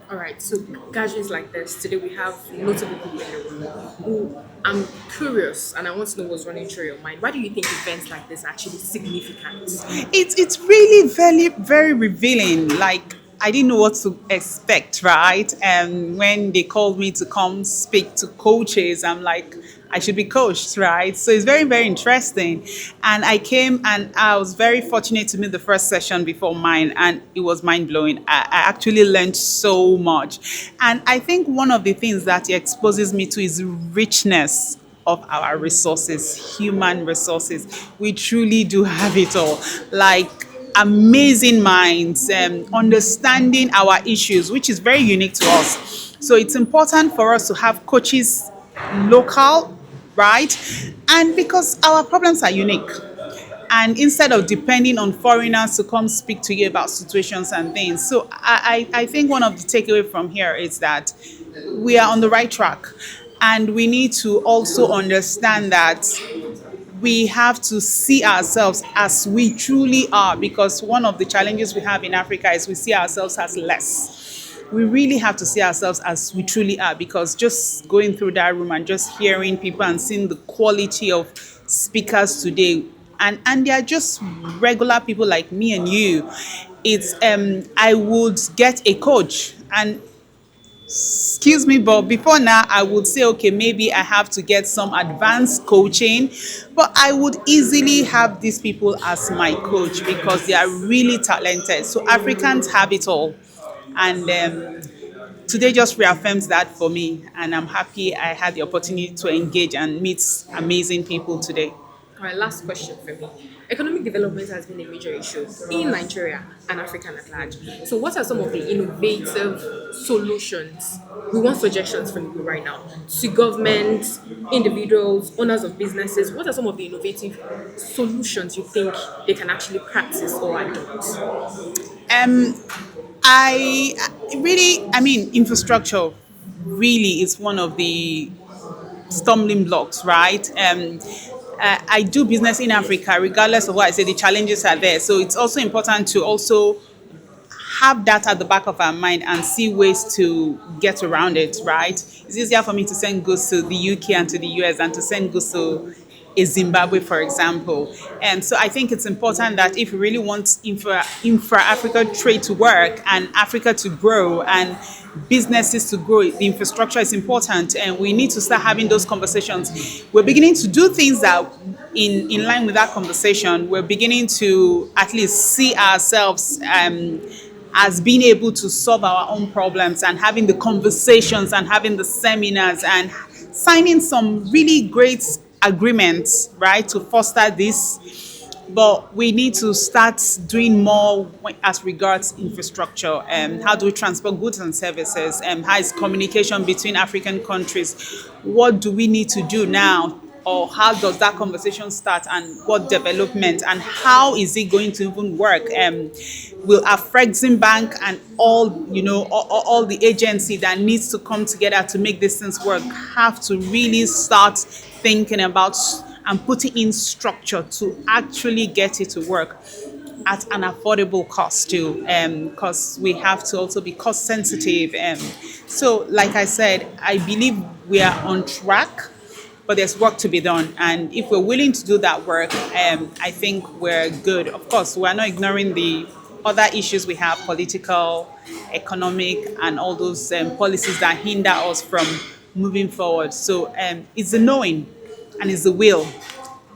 All right, so gatherings like this, today we have notable people in the room who I'm curious, and I want to know what's running through your mind. Why do you think events like this are actually significant? It's really very, very revealing. Like, I didn't know what to expect, right? And when they called me to come speak to coaches, I'm like, I should be coached, right? So it's very, very interesting. And I came and I was very fortunate to meet the first session before mine, and it was mind blowing. I actually learned so much. And I think one of the things that it exposes me to is richness of our resources, human resources. We truly do have it all. Like amazing minds, understanding our issues, which is very unique to us. So it's important for us to have coaches local, right? And because our problems are unique. And instead of depending on foreigners to come speak to you about situations and things. So I think one of the takeaway from here is that we are on the right track. And we need to also understand that we have to see ourselves as we truly are, because one of the challenges we have in Africa is we see ourselves as less. We really have to see ourselves as we truly are, because just going through that room and just hearing people and seeing the quality of speakers today, and they are just regular people like me and you, it's I would get a coach. And excuse me, but before now, I would say, okay, maybe I have to get some advanced coaching, but I would easily have these people as my coach because they are really talented. So Africans have it all. And today just reaffirms that for me. And I'm happy I had the opportunity to engage and meet amazing people today. All right, last question for me. Economic development has been a major issue in Nigeria and Africa at large. So, what are some of the innovative solutions? We want suggestions from you right now to government, individuals, owners of businesses. What are some of the innovative solutions you think they can actually practice or adopt? I mean, infrastructure really is one of the stumbling blocks, right? I do business in Africa, regardless of what I say, the challenges are there. So it's also important to also have that at the back of our mind and see ways to get around it, right? It's easier for me to send goods to the UK and to the US than to send goods to a Zimbabwe, for example. And so I think it's important that if we really want infra-Africa trade to work and Africa to grow and businesses to grow, the infrastructure is important, and we need to start having those conversations. We're beginning to do things that in line with that conversation. We're beginning to at least see ourselves as being able to solve our own problems and having the conversations and having the seminars and signing some really great agreements, right, to foster this. But we need to start doing more as regards infrastructure. How do we transport goods and services? How is communication between African countries? What do we need to do now? Or how does that conversation start, and what development, and how is it going to even work? Will Afrexim Bank and all the agency that needs to come together to make this things work have to really start thinking about and putting in structure to actually get it to work at an affordable cost too, because we have to also be cost sensitive. So like I said, I believe we are on track, but there's work to be done. And if we're willing to do that work, I think we're good. Of course, we're not ignoring the other issues we have, political, economic, and all those policies that hinder us from moving forward. So it's the knowing and it's the will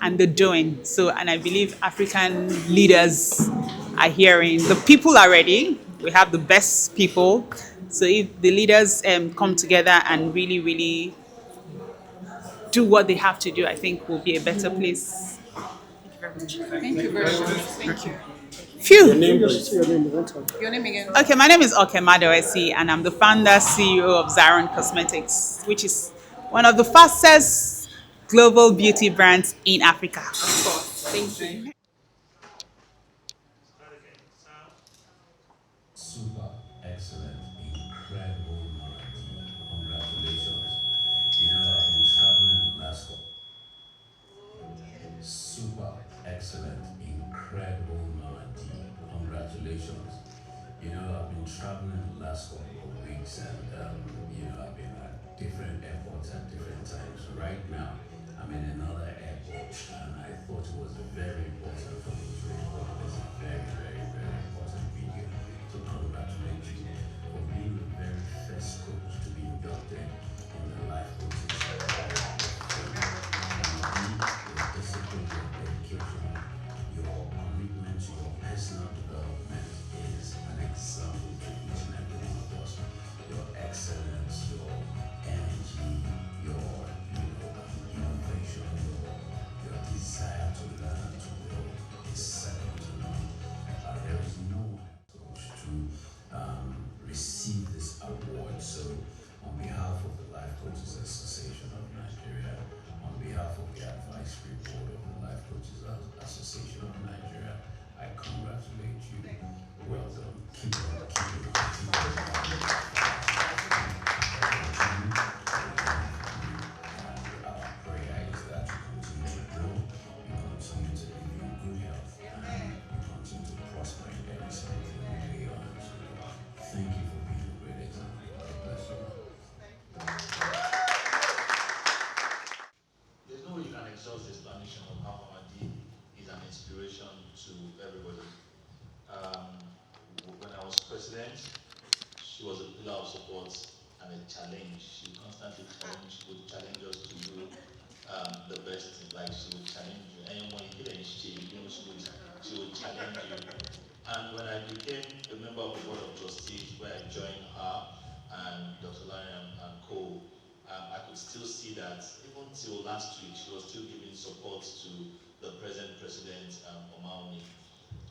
and the doing. So, and I believe African leaders are hearing. The people are ready. We have the best people. So if the leaders come together and really, really do what they have to do, I think we'll be a better place. Thank you very much. Thank you. Phew. Your name, please. Your name again? Okay, my name is Okemado Esi, and I'm the founder CEO of Zyron Cosmetics, which is one of the fastest global beauty brands in Africa. Of course. Thank you. Super, excellent, incredible, Marty. Congratulations. You know, I've been traveling last week. Super, excellent, incredible, Marty. Congratulations. You know, I've been traveling the last couple of weeks, and I've been at different airports at different times. Right now, I'm in another airport, and I thought it was very important for me to record this very, very, very important video to congratulate best coach to be inducted in the life coaches. Your discipline, your dedication, your commitment to your personal development is an example to each and every one of us. Your excellence, your energy, your innovation, your desire to learn, to grow is second to none. There is no one else to receive this award. So, on behalf of the Life Coaches Association of Nigeria, on behalf of the Advisory Board of the Life Coaches Association of Nigeria, I congratulate you. Well done. Keep it up. Keep it up. Keep it up. Our prayer is that you continue to grow, you continue to live in good health, and you continue to prosper in every single thing you lay your hands to do. Thank you for being a great example. God bless you. There's no way you can exhaust the explanation of how Mamadi is an inspiration to everybody. When I was president, she was a pillar of support and a challenge. She constantly would challenge us to do the best. Like she would challenge you. And when you didn't, she would challenge you. And when I became a member of the Board of Trustees, where I joined her and Dr. Larry and Co, I could still see that even till last week, she was still giving support to the present president, Omauni.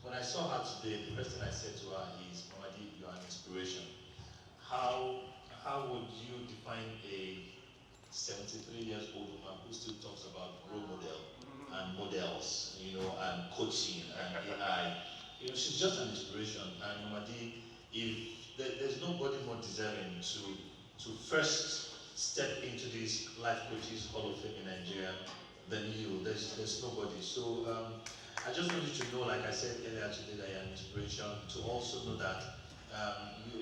When I saw her today, the first thing I said to her is, Mamadi, you are an inspiration. How would you define a 73 years old woman who still talks about role model and models, and coaching and AI? She's just an inspiration. And Mamadi, if there's nobody more deserving to first step into this Life Coaches Hall of Fame in Nigeria than you. There's nobody. So I just want you to know, like I said earlier today, that you're an inspiration. To also know that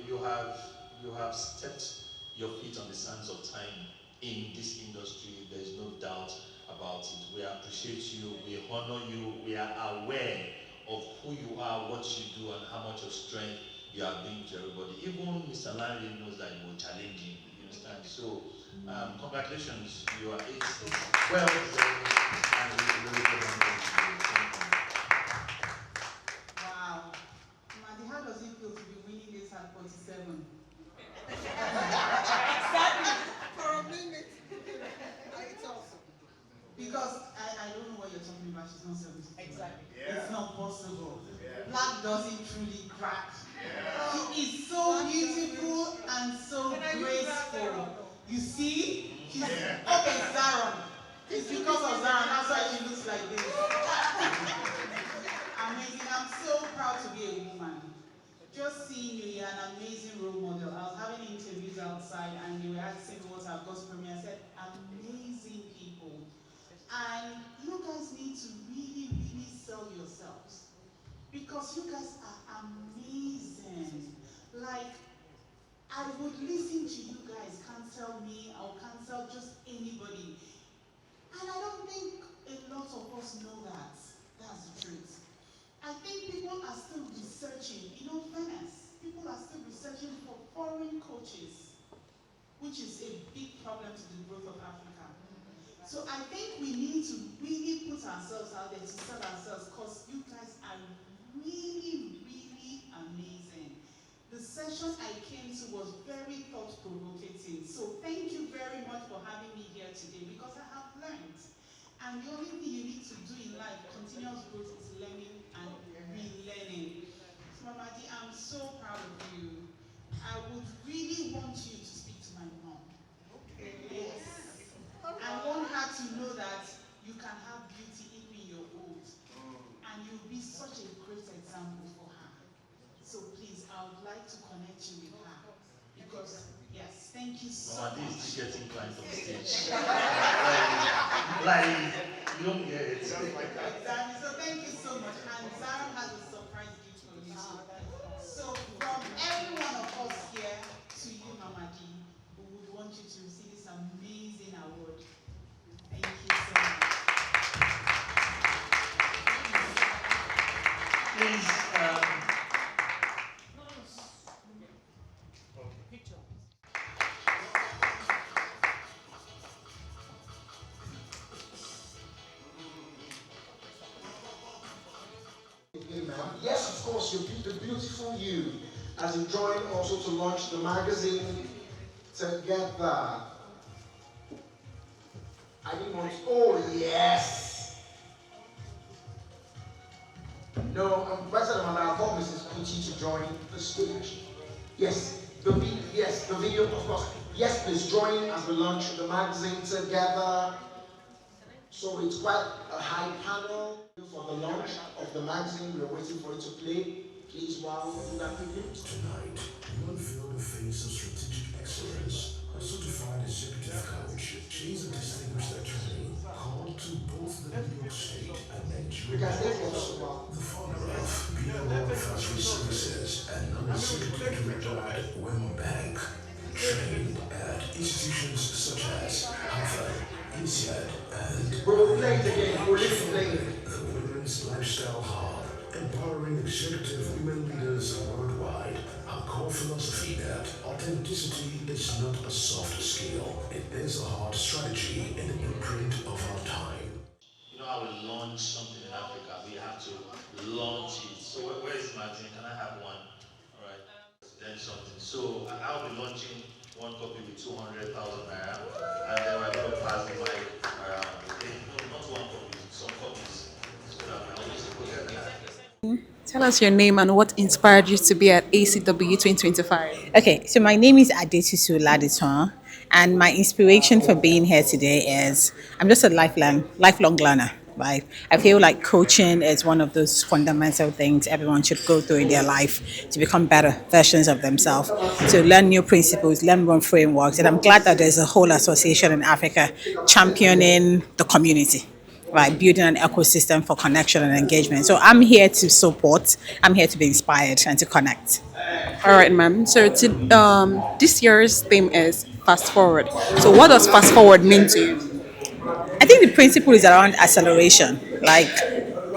you have stepped your feet on the sands of time in this industry. There's no doubt about it. We appreciate you. We honor you. We are aware of who you are, what you do, and how much of strength you are bringing to everybody. Even Mr. Larry knows that you will challenge him. You understand? So, congratulations. You are well deserved, and we really Wow. Mandy, how does it feel to be winning this at 47? Exactly. For a minute. It's awesome. Because I don't know what you're talking about. She's not 70. Exactly. Yeah. It's not possible. Yeah. Black doesn't truly crack. Yeah. She is so beautiful and so graceful. You see? She's okay, Zaron. It's because of Zaron. That's why she looks like this. Amazing. I'm so proud to be a woman. Just seeing you, you're an amazing role model. I was having interviews outside and they were asking what I've got from me. I said, amazing people. And you guys need to really, really sell yourselves. Because you guys are amazing. Like, I would listen to you guys, cancel me, or cancel just anybody. And I don't think a lot of us know that. That's the truth. I think people are still researching, in all fairness, people are still researching for foreign coaches, which is a big problem to the growth of Africa. So I think we need to really put ourselves out there to sell ourselves, because you guys are really, really amazing. The session I came to was very thought-provoking. So thank you very much for having me here today, because I have learned. And the only thing you need to do in life, continuous growth, is learning and relearning. So Mamadi, I'm so proud of you. I would really want you to speak to my mom. Okay. Yes. I want her to know that you can have beauty even in your old. And you'll be such a great example for her. So please, I would like to connect you with her. Because, yes, thank you so much. Mamadi is still getting climbed on stage. You don't get it. Exactly. So thank you so much. And Zara has a surprise gift for you too. So from every one of us here to you, Mamadi, we would want you to receive this amazing award. Thank you so much. Please, course, the beautiful you, as you join also to launch the magazine together. I didn't want to, oh yes! No, President I'll call Mrs. Kuti to join the stage. Yes, the video, of course. Yes, please join as we launch the magazine together. So it's quite a high panel for the launch of the magazine. We're waiting for it to play. Please, while we do that preview. Tonight, you unveil the face of strategic excellence, a certified executive coach. She's a distinguished attorney called to both the New York State and Nigeria. The founder of BLO Advisory Services and non-executive director at Wema Bank. Trained at institutions such as Harvard, INSEAD, and the Women's Lifestyle Hub, empowering executive women leaders worldwide. Our core philosophy that authenticity is not a soft skill, it is a hard strategy in the imprint of our time. You know how we launch something in Africa, we have to launch it. So where is my drink? Can I have one? All right. Then something. So I'll be launching one copy with 200,000 naira, and then we're going to pass the mic around. No, not one copy, some copies. So that we always forget that. Tell us your name and what inspired you to be at ACW 2025. Okay, so my name is Adetutu Laditon, and my inspiration for being here today is I'm just a lifelong learner. Right? I feel like coaching is one of those fundamental things everyone should go through in their life to become better versions of themselves, to learn new principles, learn more frameworks. And I'm glad that there's a whole association in Africa championing the community, right? Building an ecosystem for connection and engagement. So I'm here to support, I'm here to be inspired and to connect. All right, ma'am. So this year's theme is fast forward. So what does fast forward mean to you? I think the principle is around acceleration. Like,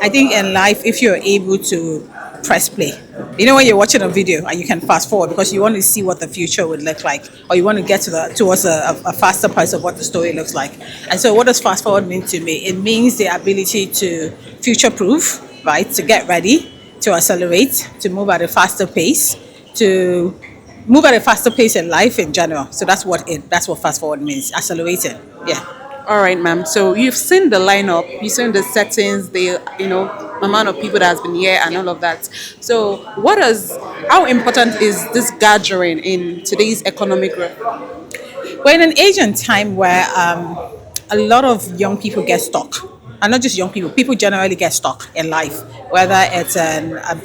I think in life, if you're able to press play, you know, when you're watching a video and you can fast forward because you want to see what the future would look like, or you want to get towards a faster pace of what the story looks like. And so what does fast forward mean to me? It means the ability to future-proof, right? To get ready, to accelerate, to move at a faster pace, to move at a faster pace in life in general. So that's what fast forward means, accelerating. Yeah. All right, ma'am. So you've seen the lineup, you've seen the settings, the amount of people that has been here and all of that. So how important is this gathering in today's economic growth? We're in an age and time where a lot of young people get stuck. And not just young people generally get stuck in life, whether it's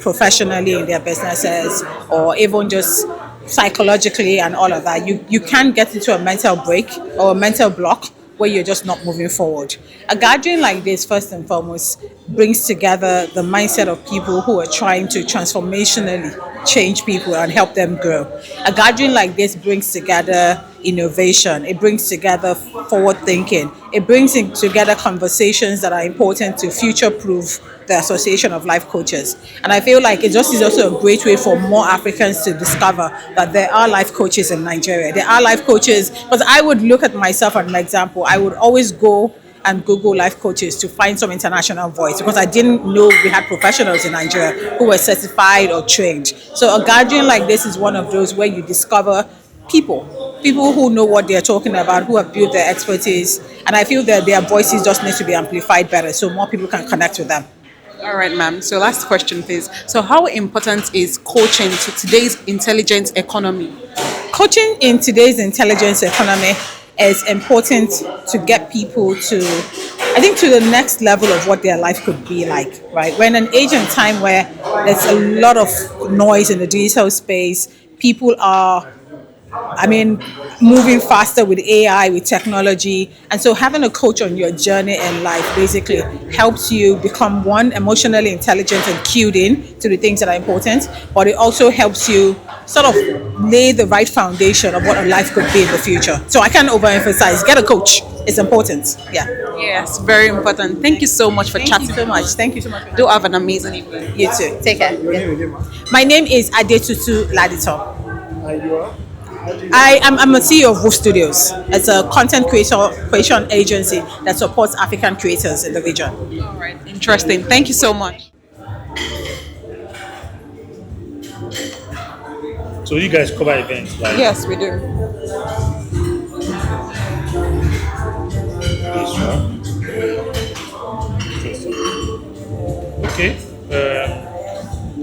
professionally in their businesses or even just psychologically and all of that. You can get into a mental break or a mental block where you're just not moving forward. A gathering like this, first and foremost, brings together the mindset of people who are trying to transformationally change people and help them grow. A gathering like this brings together innovation. It brings together forward thinking. It brings together conversations that are important to future-proof the Association of Life Coaches. And I feel like it just is also a great way for more Africans to discover that there are life coaches in Nigeria. There are life coaches, because I would look at myself as an example. I would always go and Google life coaches to find some international voice because I didn't know we had professionals in Nigeria who were certified or trained. So a gathering like this is one of those where you discover people who know what they're talking about, who have built their expertise, and I feel that their voices just need to be amplified better so more people can connect with them. All right, ma'am. So last question, please. So how important is coaching to today's intelligent economy? Coaching in today's intelligence economy is important to get people to the next level of what their life could be like, right? We're in an age and time where there's a lot of noise in the digital space. People are moving faster with AI, with technology. And so having a coach on your journey in life basically helps you become, one, emotionally intelligent and cued in to the things that are important, but it also helps you sort of lay the right foundation of what a life could be in the future. So I can't overemphasize, get a coach. It's important. Yeah. Yes, very important. Thank you so much for chatting. Thank you so much. Thank you so much. Do have an amazing evening. You too. Take care. Yeah. My name is Adetutu Laditon. And you are? I'm a CEO of Wolf Studios. It's a content creation agency that supports African creators in the region. All right, interesting. Thank you so much. So you guys cover events like Yes, we do. this one. Interesting. Okay.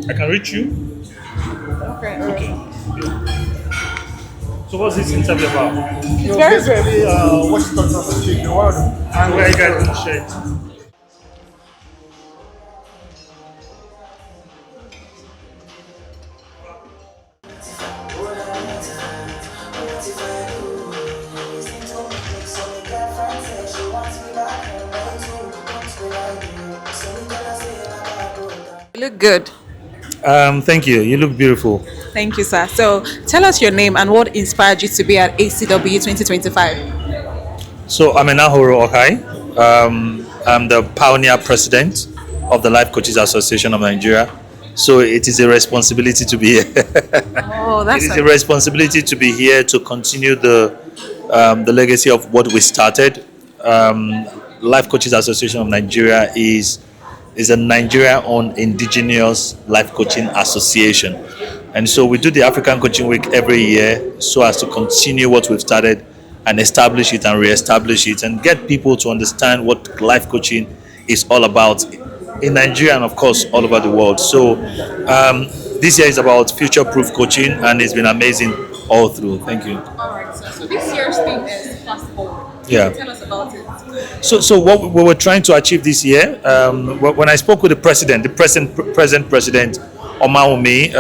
I can reach you. Okay. Okay. Yeah. So what's this interview about? It's very good. What's the talk in the world? And where you guys going to share it? You look good. Thank you. You look beautiful. Thank you, sir. So tell us your name and what inspired you to be at ACW 2025. So I'm Enahoro Okai. I'm the pioneer president of the Life Coaches Association of Nigeria. So it is a responsibility to be here. Oh, that's It is a responsibility to be here to continue the legacy of what we started. Life Coaches Association of Nigeria is a Nigeria-owned indigenous life coaching association. And so we do the African Coaching Week every year so as to continue what we've started and establish it and re-establish it and get people to understand what life coaching is all about in Nigeria and of course all over the world. So this year is about future-proof coaching and it's been amazing all through. Thank you. All right, so this year's theme is fast forward. Yeah. Tell us about it. So what we were trying to achieve this year, when I spoke with the present president, Omaumi,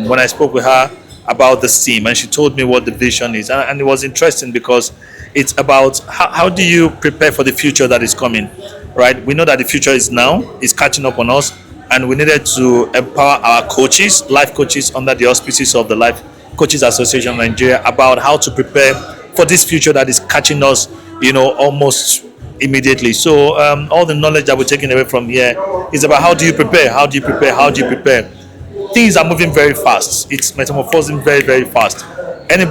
when I spoke with her about the theme, and she told me what the vision is, and it was interesting because it's about how do you prepare for the future that is coming, right? We know that the future is now, is catching up on us, and we needed to empower our coaches, life coaches under the auspices of the Life Coaches Association of Nigeria about how to prepare for this future that is catching us, almost immediately. So all the knowledge that we're taking away from here is about how do you prepare, how do you prepare, how do you prepare. Things are moving very fast. It's metamorphosing very, very fast. Any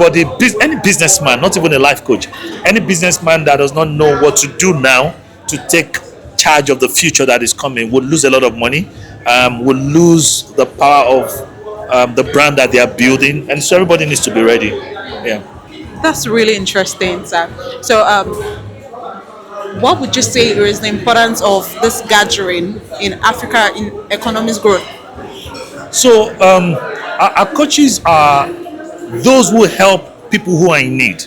businessman, not even a life coach, any businessman that does not know what to do now to take charge of the future that is coming will lose a lot of money, will lose the power of the brand that they are building, and so everybody needs to be ready. Yeah. That's really interesting, sir. So what would you say is the importance of this gathering in Africa in economics growth? So our coaches are those who help people who are in need,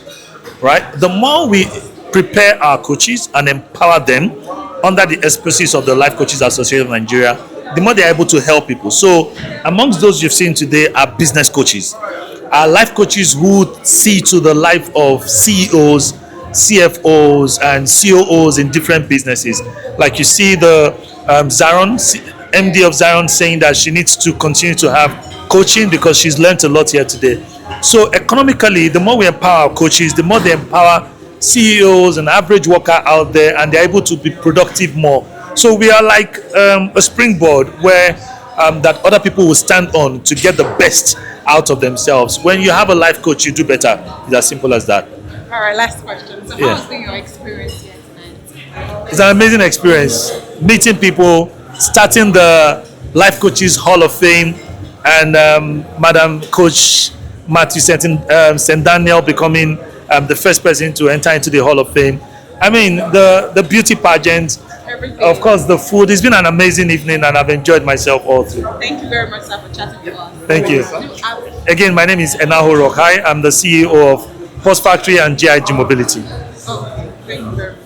right? The more we prepare our coaches and empower them under the auspices of the Life Coaches Association of Nigeria, the more they are able to help people. So amongst those you've seen today are business coaches, are life coaches who see to the life of CEOs, CFOs, and COOs in different businesses. Like you see the Zaron, MD of Zion, saying that she needs to continue to have coaching because she's learned a lot here today. So economically, the more we empower our coaches, the more they empower CEOs and average worker out there, and they're able to be productive more. So we are like a springboard where that other people will stand on to get the best out of themselves. When you have a life coach, you do better. It's as simple as that. All right, last question. So Yeah. how has been your experience here tonight? It's an amazing experience. Meeting people, starting the Life Coaches Hall of Fame, and Madam Coach Matthew St. Daniel becoming the first person to enter into the Hall of Fame. I mean, the beauty pageant, Everything. of course, the food. It's been an amazing evening, and I've enjoyed myself all through. Thank you very much, sir, for chatting with us. Thank you. Again, my name is Enahoro Okai. I'm the CEO of Post Factory and GIG Mobility. Oh, thank you very much.